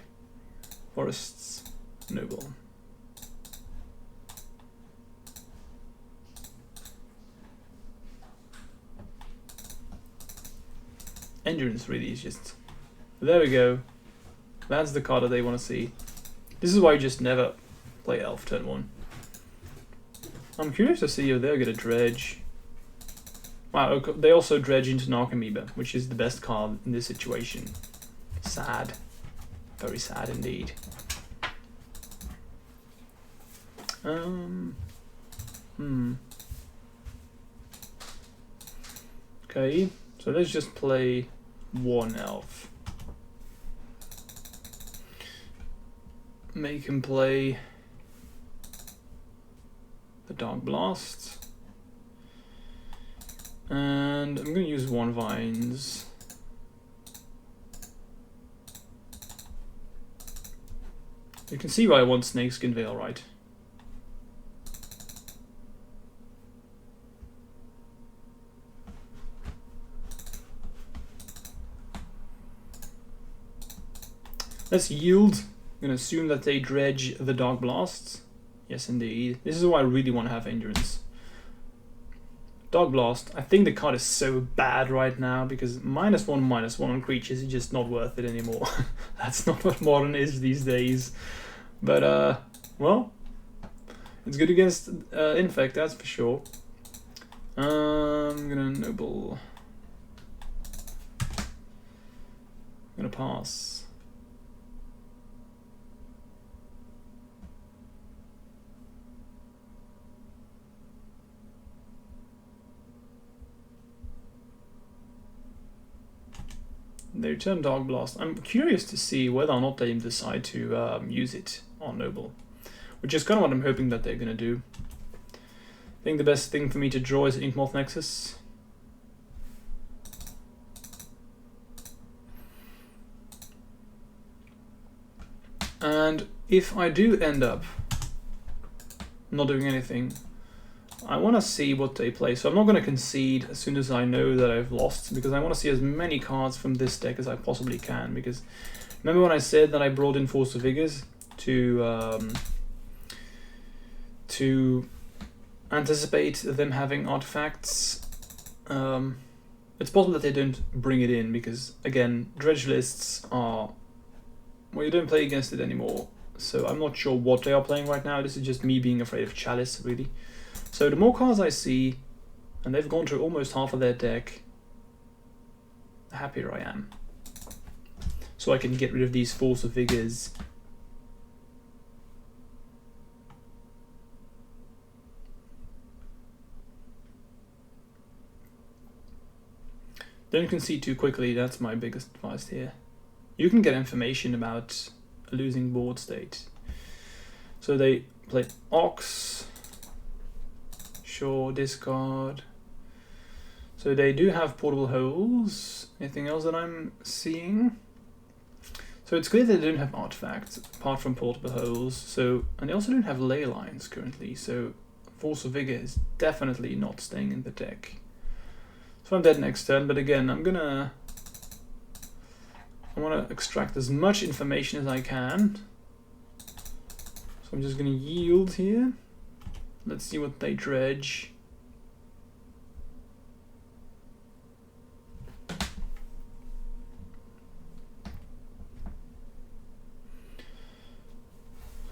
Forests. Noble. Endurance really is just... There we go. That's the card that they want to see. This is why you just never play Elf turn 1. I'm curious to see if they're going to Dredge. Wow, they also Dredge into Narcomoeba, which is the best card in this situation. Sad. Very sad indeed. Okay, so let's just play 1 elf. Make him play the Dark Blast. And I'm going to use 1 vines. You can see why I want Snakeskin Veil, right? Let's yield. I'm going to assume that they Dredge the Dark Blasts. Yes, indeed. This is why I really want to have Endurance. Dark Blast. I think the card is so bad right now because -1/-1 on creatures is just not worth it anymore. That's not what Modern is these days. But, well, it's good against Infect, that's for sure. I'm going to Noble. I'm going to pass. They return Dark Blast. I'm curious to see whether or not they decide to use it on Noble, which is kind of what I'm hoping that they're going to do. I think the best thing for me to draw is Inkmoth Nexus. And if I do end up not doing anything, I want to see what they play. So I'm not going to concede as soon as I know that I've lost, because I want to see as many cards from this deck as I possibly can. Because remember when I said that I brought in Force of Vigors to anticipate them having artifacts? It's possible that they don't bring it in because, again, Dredge lists are... well, you don't play against it anymore, so I'm not sure what they are playing right now. This is just me being afraid of Chalice, really. So the more cards I see, and they've gone through almost half of their deck, the happier I am. So I can get rid of these Force of Vigors. Don't concede too quickly, that's my biggest advice here. You can get information about a losing board state. So they play Ox, sure, discard. So they do have portable holes. Anything else that I'm seeing? So it's clear they don't have artifacts apart from portable holes. So, and they also don't have ley lines currently. So Force of Vigor is definitely not staying in the deck. So I'm dead next turn, but again, I want to extract as much information as I can. So I'm just going to yield here. Let's see what they dredge.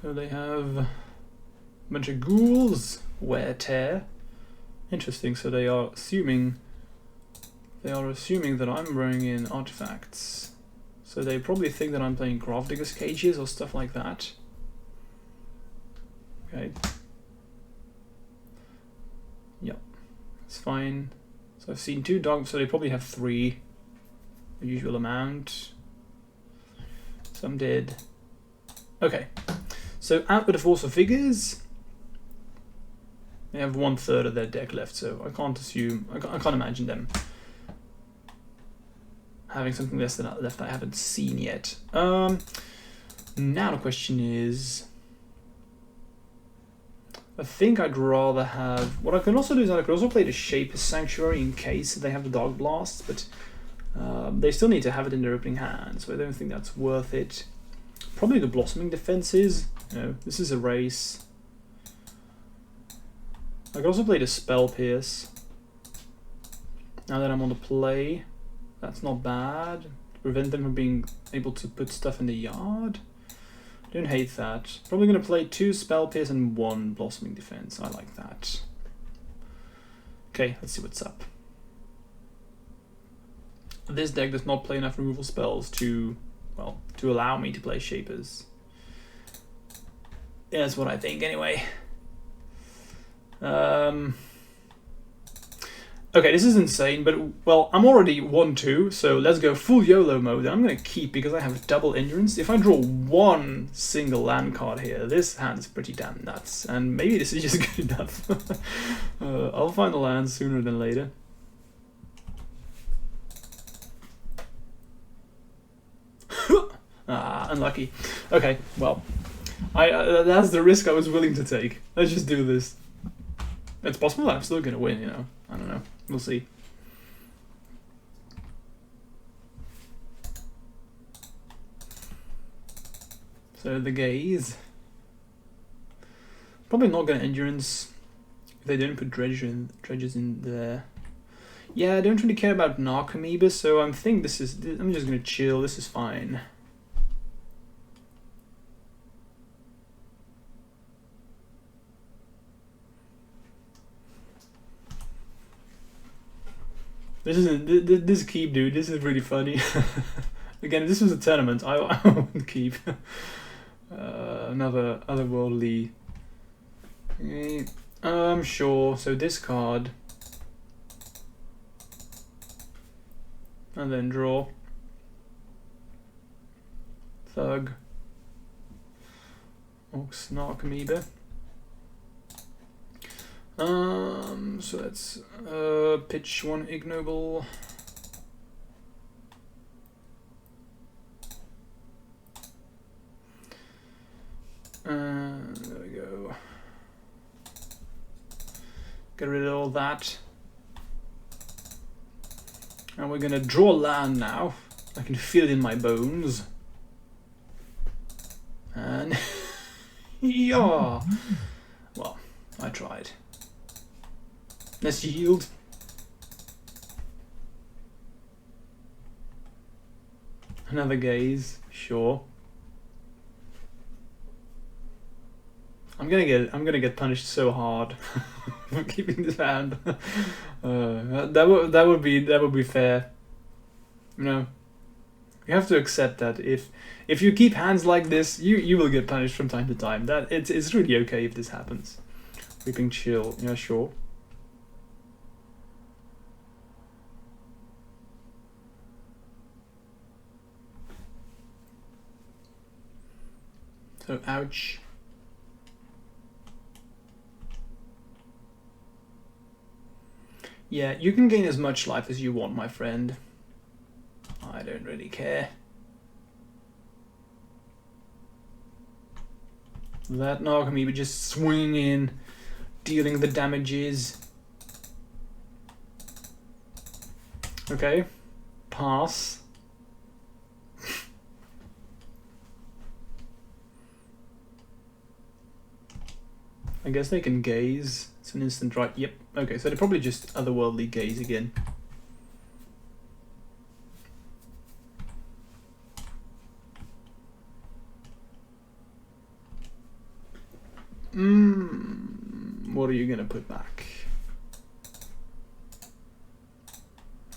So they have a bunch of ghouls, wear tear. Interesting, so they are assuming that I'm bringing in artifacts. So they probably think that I'm playing Gravedigger's Cages or stuff like that. Okay. Yep, it's fine. So I've seen 2 dogs, so they probably have 3, the usual amount. So I'm dead. Okay, so out with the Force of Vigors. They have 1/3 of their deck left, so I can't assume, I can't imagine them having something less than that left I haven't seen yet. Now the question is, I think I'd rather have... what I can also do is I could also play the Shaper's Sanctuary in case they have the Dark Blast, but they still need to have it in their opening hand, so I don't think that's worth it. Probably the Blossoming Defenses. You know, this is a race. I could also play the Spell Pierce. Now that I'm on the play, that's not bad. To prevent them from being able to put stuff in the yard. Don't hate that. Probably going to play 2 Spell Pierce and 1 Blossoming Defense. I like that. Okay, let's see what's up. This deck does not play enough removal spells to, well, to allow me to play Shapers. Yeah, that's what I think anyway. Okay, this is insane, but, well, I'm already 1-2, so let's go full YOLO mode. I'm going to keep because I have double endurance. If I draw 1 single land card here, this hand is pretty damn nuts, and maybe this is just good enough. I'll find the land sooner than later. Ah, unlucky. Okay, well, that's the risk I was willing to take. Let's just do this. It's possible that I'm still going to win, you know. I don't know. We'll see. So the gaze. Probably not going to endurance if they don't put dredges in there. Yeah, I don't really care about Narcomoeba, so I'm just going to chill. This is fine. This keep, dude. This is really funny. Again, if this was a tournament, I wouldn't keep. Another otherworldly. Sure. So discard, and then draw. Thug. Ox, Narcomoeba. So let's pitch one ignoble. There we go. Get rid of all that. And we're gonna draw land now. I can feel it in my bones. And yeah. Well, I tried. Let's yield. Another gaze, sure. I'm gonna get punished so hard for keeping this hand. That would be fair. You know, you have to accept that if you keep hands like this, you will get punished from time to time. That it's really okay if this happens. Weeping Chill, yeah, sure. So ouch. Yeah, you can gain as much life as you want, my friend. I don't really care. That Narcomoeba just swinging in, dealing the damages. Okay, pass. I guess they can gaze. It's an instant right. Yep. Okay, so they're probably just otherworldly gaze again. What are you gonna put back?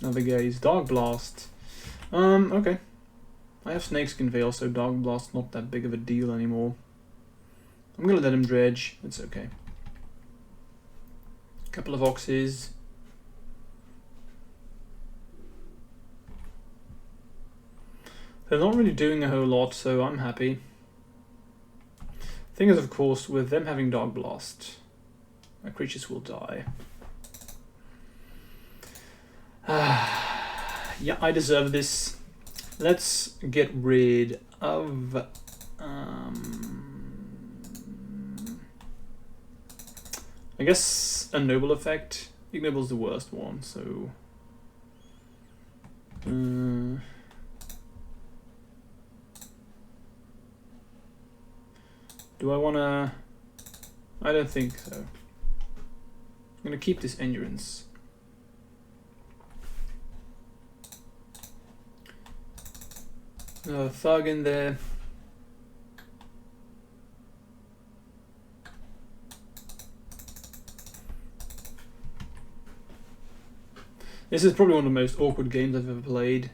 Another gaze. Dark Blast. Okay. I have Snakeskin Veil, so Dark Blast not that big of a deal anymore. I'm gonna let him dredge. It's okay. Couple of Oxes. They're not really doing a whole lot, so I'm happy. Thing is, of course, with them having Dark Blast, my creatures will die. Yeah, I deserve this. Let's get rid of I guess a noble effect. Ignoble's the worst one, so do I wanna? I don't think so. I'm gonna keep this endurance. Thug in there. This is probably one of the most awkward games I've ever played.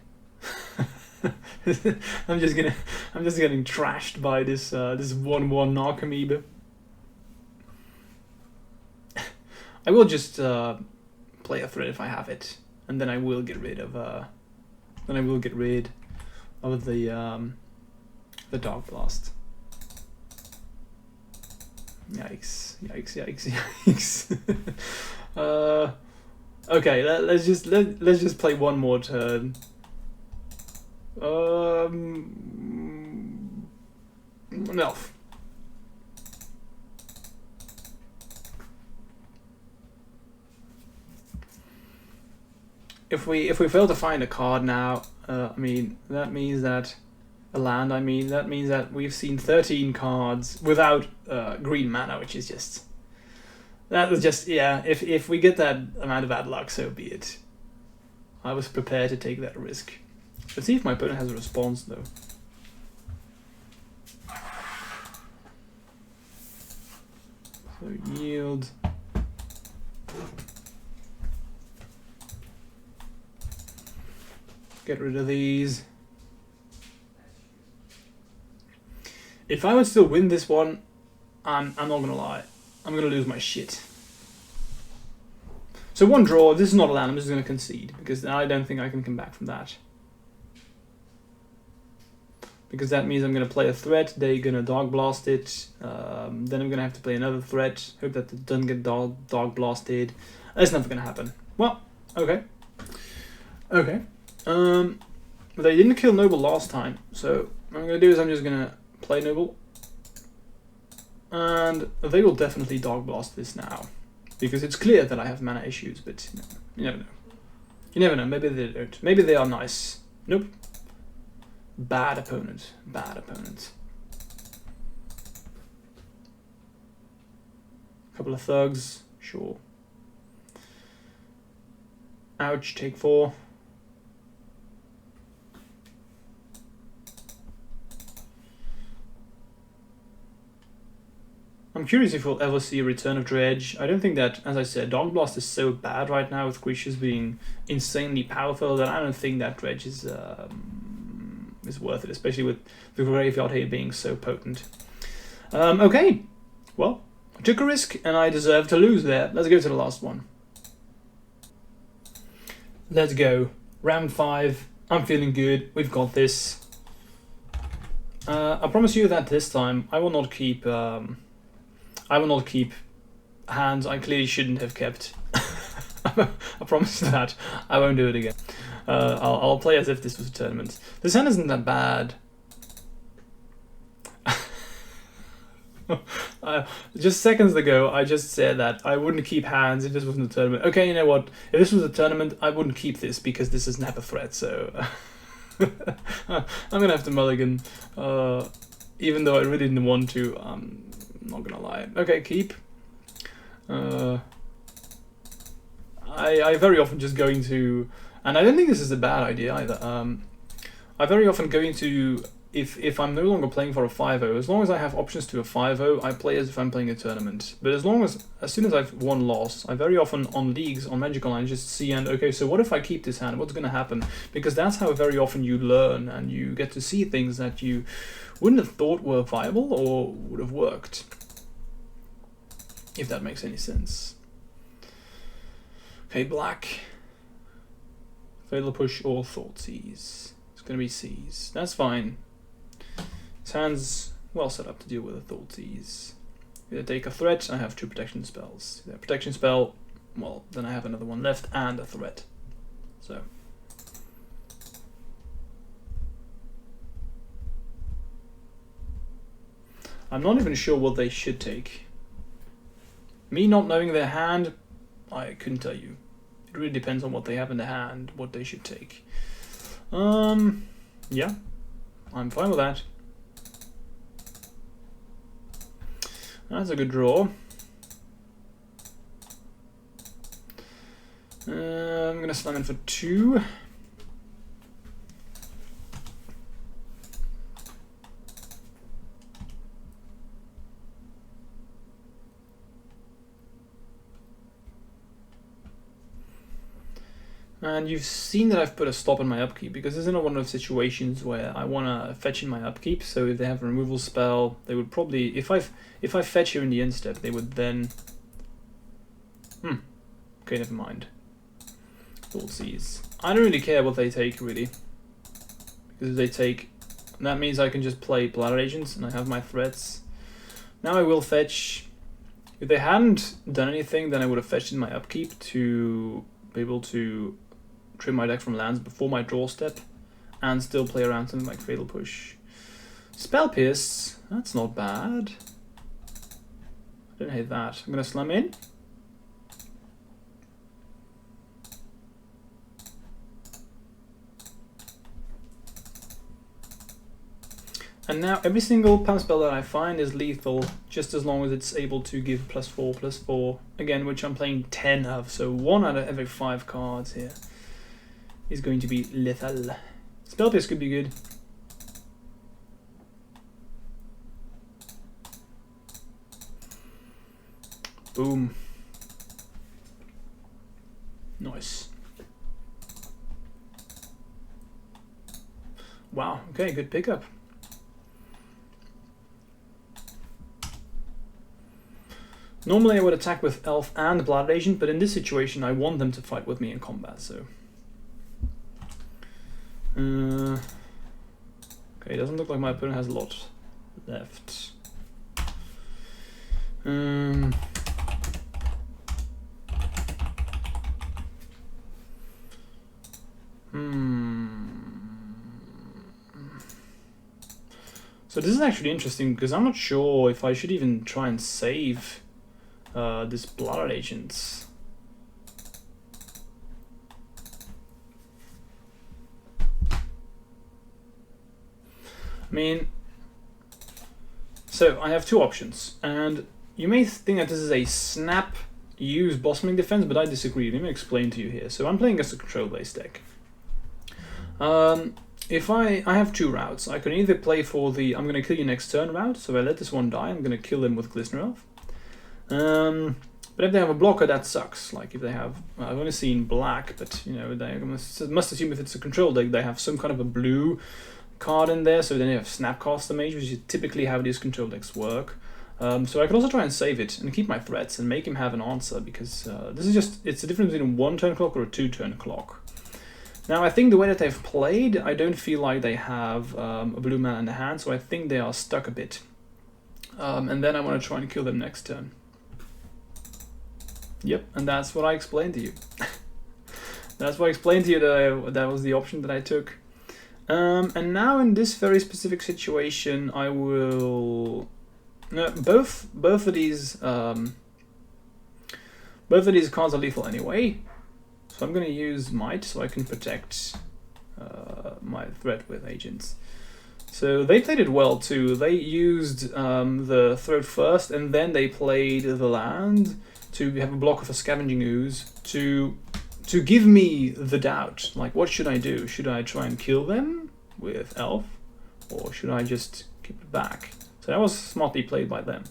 I'm just getting trashed by this this 1/1 Narcomoeba. I will just play a threat if I have it, and then I will get rid of the Dark Blast. Yikes! Yikes! Yikes! Yikes! Okay, let's just play one more turn. Enough. If we fail to find a card now, I mean that means that a land. I mean that means that we've seen 13 cards without green mana, which is just. That was just, yeah, if we get that amount of bad luck, so be it. I was prepared to take that risk. Let's see if my opponent has a response, though. So, yield. Get rid of these. If I would still win this one, I'm not gonna lie. I'm going to lose my shit. So one draw, this is not a land, I'm just going to concede, because I don't think I can come back from that. because that means I'm going to play a threat, they're going to Dark Blast it, then I'm going to have to play another threat, hope that it doesn't get Dark Blasted. That's never going to happen. Well, okay. Okay. But they didn't kill Noble last time, so what I'm going to do is I'm just going to play Noble. And they will definitely Dark Blast this now, because it's clear that I have mana issues, but you never know. You never know, maybe they don't. Maybe they are nice. Nope. Bad opponent. Bad opponent. Couple of thugs, sure. Ouch, take 4. I'm curious if we'll ever see a return of Dredge. I don't think that, as I said, Dark Blast is so bad right now with Grixis being insanely powerful that I don't think that Dredge is worth it, especially with the graveyard here being so potent. Okay, well, I took a risk and I deserve to lose there. Let's go to the last one. Let's go. Round 5. I'm feeling good. We've got this. I promise you that this time I will not keep hands I clearly shouldn't have kept. I promise that. I won't do it again. I'll play as if this was a tournament. This hand isn't that bad. Just seconds ago, I just said that I wouldn't keep hands if this wasn't a tournament. Okay, you know what? If this was a tournament, I wouldn't keep this because this is never a threat, so... I'm gonna have to mulligan. Even though I really didn't want to, I'm not gonna lie. Okay, keep. I very often just go into... And I don't think this is a bad idea either. I very often go into... If I'm no longer playing for a 5-0, as long as I have options to a 5-0, I play as if I'm playing a tournament. But as soon as I've won loss, I very often on leagues, on Magic Online, just see and okay, so what if I keep this hand? What's going to happen? Because that's how very often you learn and you get to see things that you wouldn't have thought were viable or would have worked. If that makes any sense. Okay, black. Fatal push or Thoughtseize. It's going to be Seize. That's fine. This hand's well set up to deal with a Thoughtseize. If I take a threat, I have 2 protection spells. If I protection spell, well, then I have another one left and a threat. So. I'm not even sure what they should take. Me not knowing their hand, I couldn't tell you. It really depends on what they have in their hand, what they should take. Yeah, I'm fine with that. That's a good draw. I'm gonna slam in for 2. And you've seen that I've put a stop on my upkeep, because this is not one of those situations where I want to fetch in my upkeep, so if they have a removal spell, they would probably, if I fetch here in the end step, they would then... Okay, never mind. Thoughtseize. I don't really care what they take, really. Because if they take... that means I can just play Bladder Agents, and I have my threats. Now I will fetch... If they hadn't done anything, then I would have fetched in my upkeep to be able to trim my deck from lands before my draw step and still play around something like Fatal Push. Spell Pierce, that's not bad. I don't hate that. I'm gonna slam in. And now every single power spell that I find is lethal, just as long as it's able to give +4/+4, again, which I'm playing 10 of, so 1 out of every 5 cards here is going to be lethal. Spell Pierce could be good. Boom. Nice. Wow, okay, good pickup. Normally I would attack with Elf and Blood Agent, but in this situation I want them to fight with me in combat, so... Okay, it doesn't look like my opponent has a lot left. So this is actually interesting because I'm not sure if I should even try and save this Blood Agents. I mean, so I have two options, and you may think that this is a snap use Blossoming Defense, but I disagree. Let me explain to you here. So I'm playing against a control-based deck. If I have two routes. I can either play for the I'm going to kill you next turn route, so I let this one die, I'm going to kill them with Glistener Elf. But if they have a blocker, that sucks. Like if they have, I've only seen black, but you know, they must assume if it's a control deck, they have some kind of a blue card in there, so then you have Snapcaster Mage, which is typically how these control decks work. So I can also try and save it and keep my threats and make him have an answer, because this is just, it's the difference between a 1-turn clock or a 2-turn clock. Now I think the way that they've played, I don't feel like they have a blue mana in the hand, so I think they are stuck a bit. And then I want to try and kill them next turn. Yep, and that's what I explained to you. That's what I explained to you that that was the option that I took. And now in this very specific situation, I will both of these cards are lethal anyway. So I'm going to use Might so I can protect my threat with agents. So they played it well too. They used the throat first, and then they played the land to have a blocker for Scavenging Ooze to give me the doubt. Like, what should I do? Should I try and kill them with Elf, or should I just keep it back? So that was smartly played by them.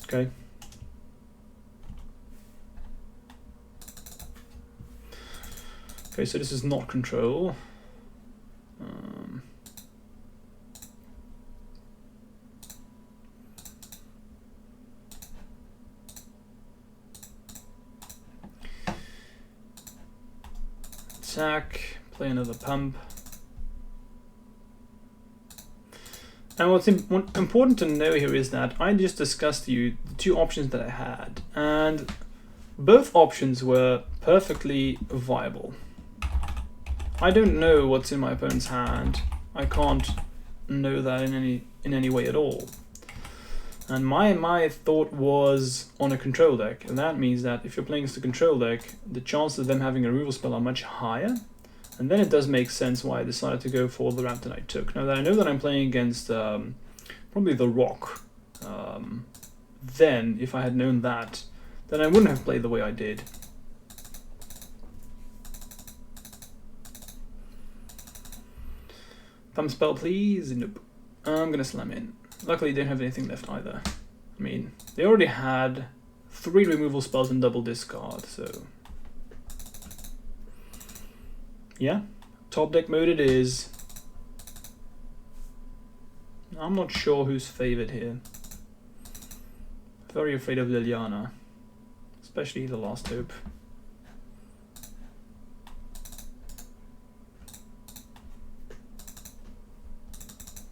Okay. Okay, so this is not control. Attack, play another pump. And what's important to know here is that I just discussed to you the two options that I had, and both options were perfectly viable. I don't know what's in my opponent's hand. I can't know that in any way at all. And my thought was on a control deck, and that means that if you're playing against a control deck, the chances of them having a removal spell are much higher, and then it does make sense why I decided to go for the route that I took. Now that I know that I'm playing against probably the Rock, then if I had known that, then I wouldn't have played the way I did. Thumb spell, please. Nope. I'm gonna slam in. Luckily, they don't have anything left either. I mean, they already had 3 removal spells and double discard, so yeah, top deck mode it is. I'm not sure who's favored here. Very afraid of Liliana, especially the Last Hope.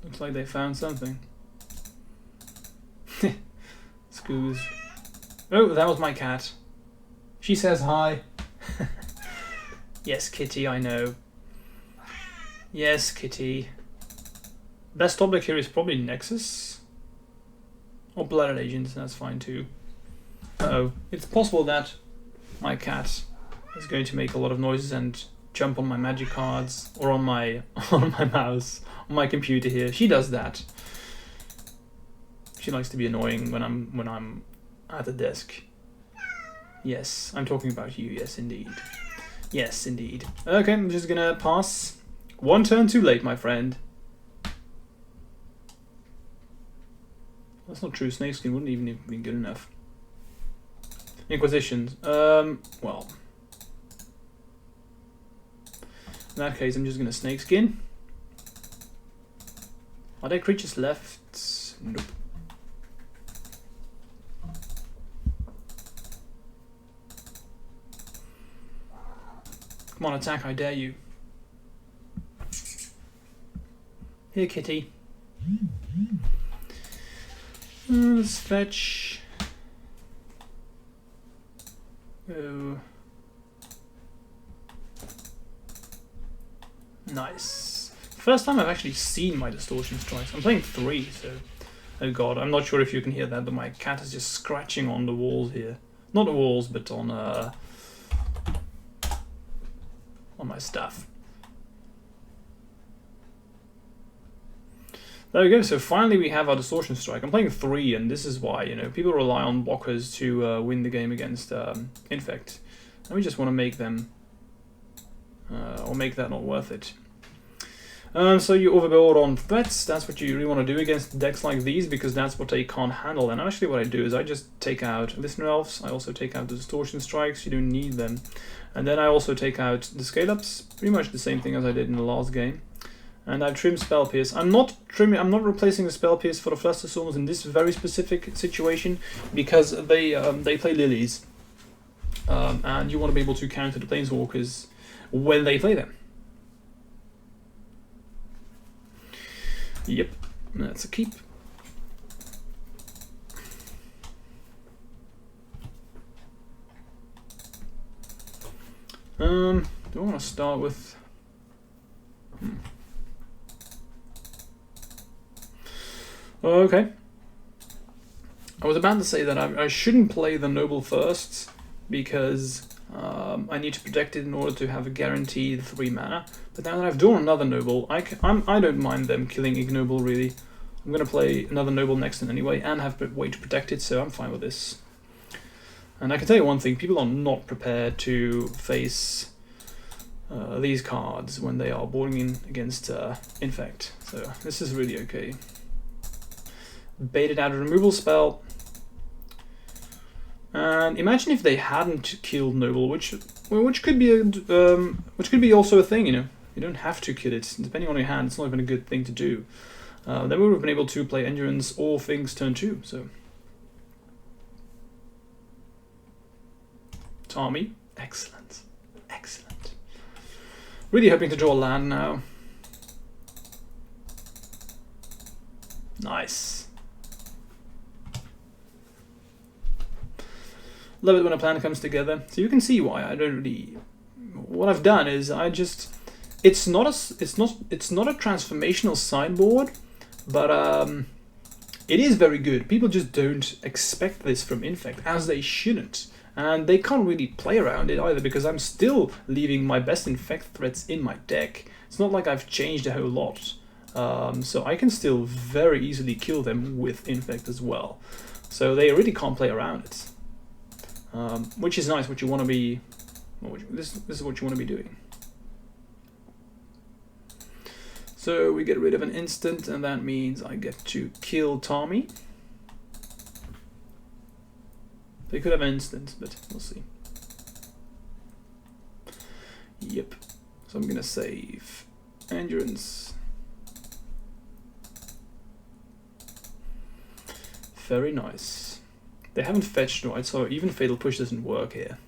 Looks like they found something. Scoos. Oh, that was my cat. She says hi. Yes, Kitty, I know. Yes, Kitty. Best top deck here is probably Nexus. Or Blooded Agents, that's fine too. Uh-oh. It's possible that my cat is going to make a lot of noises and jump on my magic cards, or on my mouse, on my computer here. She does that. She likes to be annoying when I'm at the desk. Yes, I'm talking about you. Yes, indeed. Yes, indeed. Okay, I'm just gonna pass. 1 turn too late, my friend. That's not true. Snakeskin wouldn't even have been good enough. Inquisitions. Well. In that case, I'm just gonna Snakeskin. Are there creatures left? Nope. Come on, attack, I dare you. Here, kitty. Let's fetch. Oh. Nice. First time I've actually seen my distortion strikes. I'm playing 3, so... Oh god, I'm not sure if you can hear that, but my cat is just scratching on the walls here. Not the walls, but on my stuff. There we go, so finally we have our distortion strike. I'm playing 3, and this is why, you know, people rely on blockers to win the game against Infect. And we just want to make them, or make that not worth it. So you overbuild on threats, that's what you really want to do against decks like these, because that's what they can't handle. And actually what I do is I just take out Listener Elves, I also take out the distortion strikes, you don't need them. And then I also take out the scale-ups, pretty much the same thing as I did in the last game. And I've trimmed Spell Pierce. I'm not replacing the Spell Pierce for the Flusterstorms in this very specific situation, because they play Lilies. And you want to be able to counter the Planeswalkers when they play them. Yep, that's a keep. Do I want to start with... Okay. I was about to say that I shouldn't play the Noble first, because I need to protect it in order to have a guaranteed 3 mana. But now that I've drawn another Noble, I don't mind them killing Ignoble, really. I'm going to play another Noble next turn anyway, and have a way to protect it, so I'm fine with this. And I can tell you one thing, people are not prepared to face these cards when they are boarding in against Infect, so this is really okay. Baited out a removal spell. And imagine if they hadn't killed Noble, which could be also a thing, you know. You don't have to kill it. Depending on your hand, it's not even a good thing to do. Then we would have been able to play Endurance or things turn 2. So Tommy, excellent, excellent. Really hoping to draw a land now. Nice. Love it when a plan comes together. So you can see why I don't really. What I've done is I just. It's not a transformational sideboard, but it is very good. People just don't expect this from Infect, as they shouldn't, and they can't really play around it either, because I'm still leaving my best Infect threats in my deck. It's not like I've changed a whole lot, so I can still very easily kill them with Infect as well. So they really can't play around it. Which is nice. What you want to be, this is what you want to be doing. So we get rid of an instant, and that means I get to kill Tommy. They could have an instant, but we'll see. Yep. So I'm gonna save Endurance. Very nice. They haven't fetched right, so even Fatal Push doesn't work here.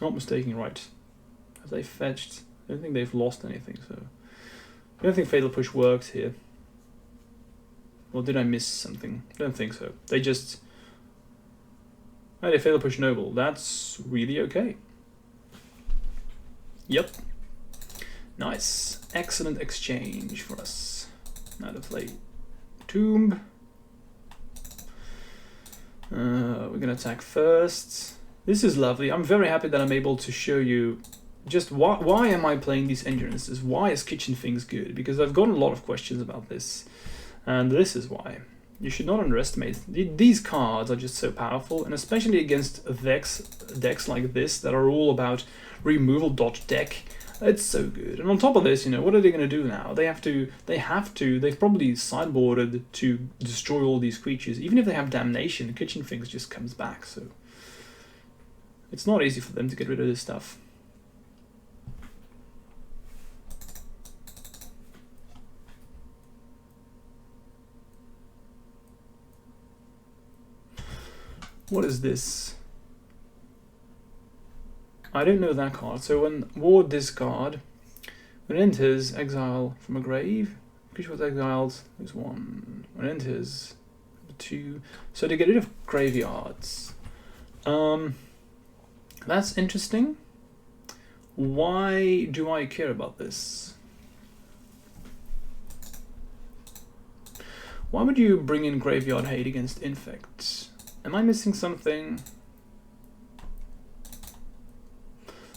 Not mistaken, right? Have they fetched? I don't think they've lost anything, so I don't think Fatal Push works here. Or did I miss something? I don't think so. They just... Oh, they Fatal Push Noble. That's really okay. Yep. Nice. Excellent exchange for us. Now to play Tomb. We're gonna attack first. This is lovely. I'm very happy that I'm able to show you just why am I playing these endurances? Why is Kitchen Things good? Because I've gotten a lot of questions about this, and this is why. You should not underestimate. These cards are just so powerful, and especially against decks like this that are all about removal deck. It's so good. And on top of this, you know, what are they going to do now? They've probably sideboarded to destroy all these creatures. Even if they have Damnation, Kitchen Things just comes back, so it's not easy for them to get rid of this stuff. What is this? I don't know that card. So when ward discard, when it enters, exile from a grave. Creature was exiled. There's 1. When it enters, 2. So to get rid of graveyards. That's interesting. Why do I care about this? Why would you bring in Graveyard Hate against Infect? Am I missing something?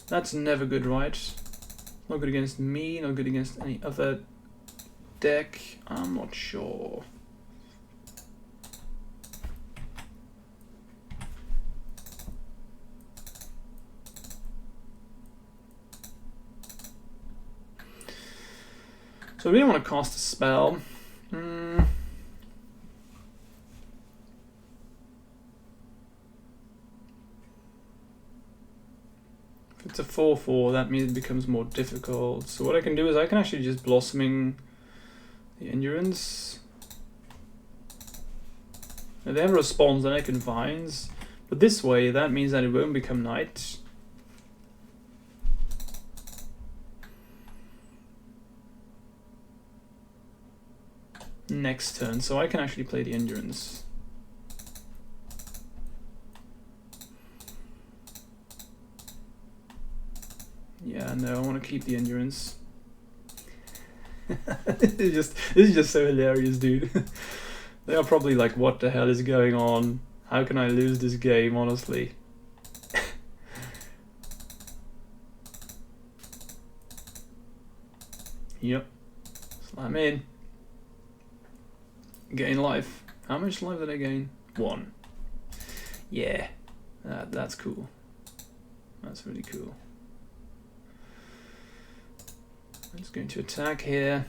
That's never good, right? Not good against me, not good against any other deck. I'm not sure. So I really want to cast a spell. If it's a 4/4, that means it becomes more difficult. So what I can do is I can actually just Blossoming the Endurance. If they have a response, then I can Vines. But this way, that means that it won't become Night. Next turn, so I can actually play the Endurance. Yeah, no, I want to keep the Endurance. This is just so hilarious, dude. They are probably like, what the hell is going on? How can I lose this game, honestly? Yep. Slam in. Gain life. How much life did I gain? 1. Yeah. That's cool. That's really cool. I'm just going to attack here.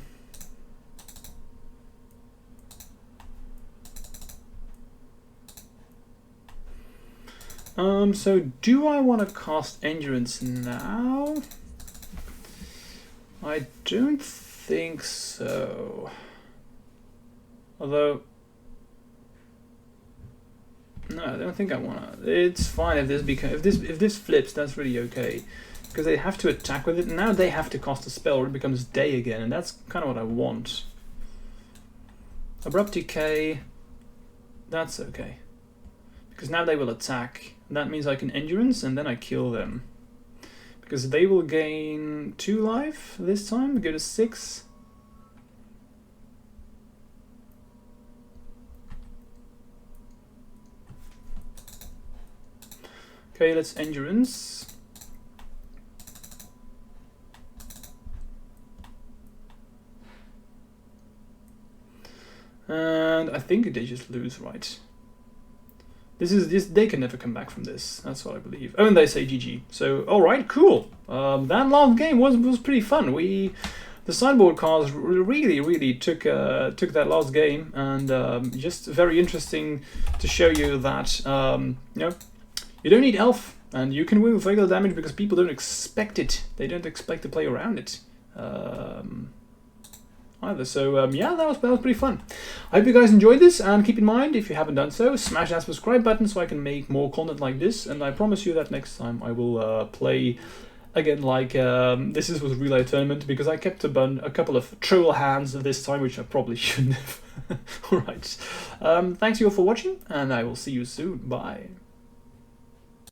So do I want to cast Endurance now? I don't think so. Although, no, I don't think I wanna. It's fine if this flips. That's really okay, because they have to attack with it. And now they have to cast a spell, or it becomes day again, and that's kind of what I want. Abrupt Decay. That's okay, because now they will attack. That means I can Endurance, and then I kill them, because they will gain 2 life this time. Go to 6. Okay, let's Endurance. And I think they just lose, right? They can never come back from this. That's what I believe. Oh, and they say GG. So, all right, cool. That last game was pretty fun. The sideboard cards really took that last game, and just very interesting to show you that you don't need Elf, and you can win with regular damage because people don't expect it. They don't expect to play around it either. So yeah, that was pretty fun. I hope you guys enjoyed this, and keep in mind, if you haven't done so, smash that subscribe button so I can make more content like this. And I promise you that next time I will play again like this was Relay Tournament, because I kept a couple of troll hands this time, which I probably shouldn't have. Alright, thanks you all for watching, and I will see you soon. Bye.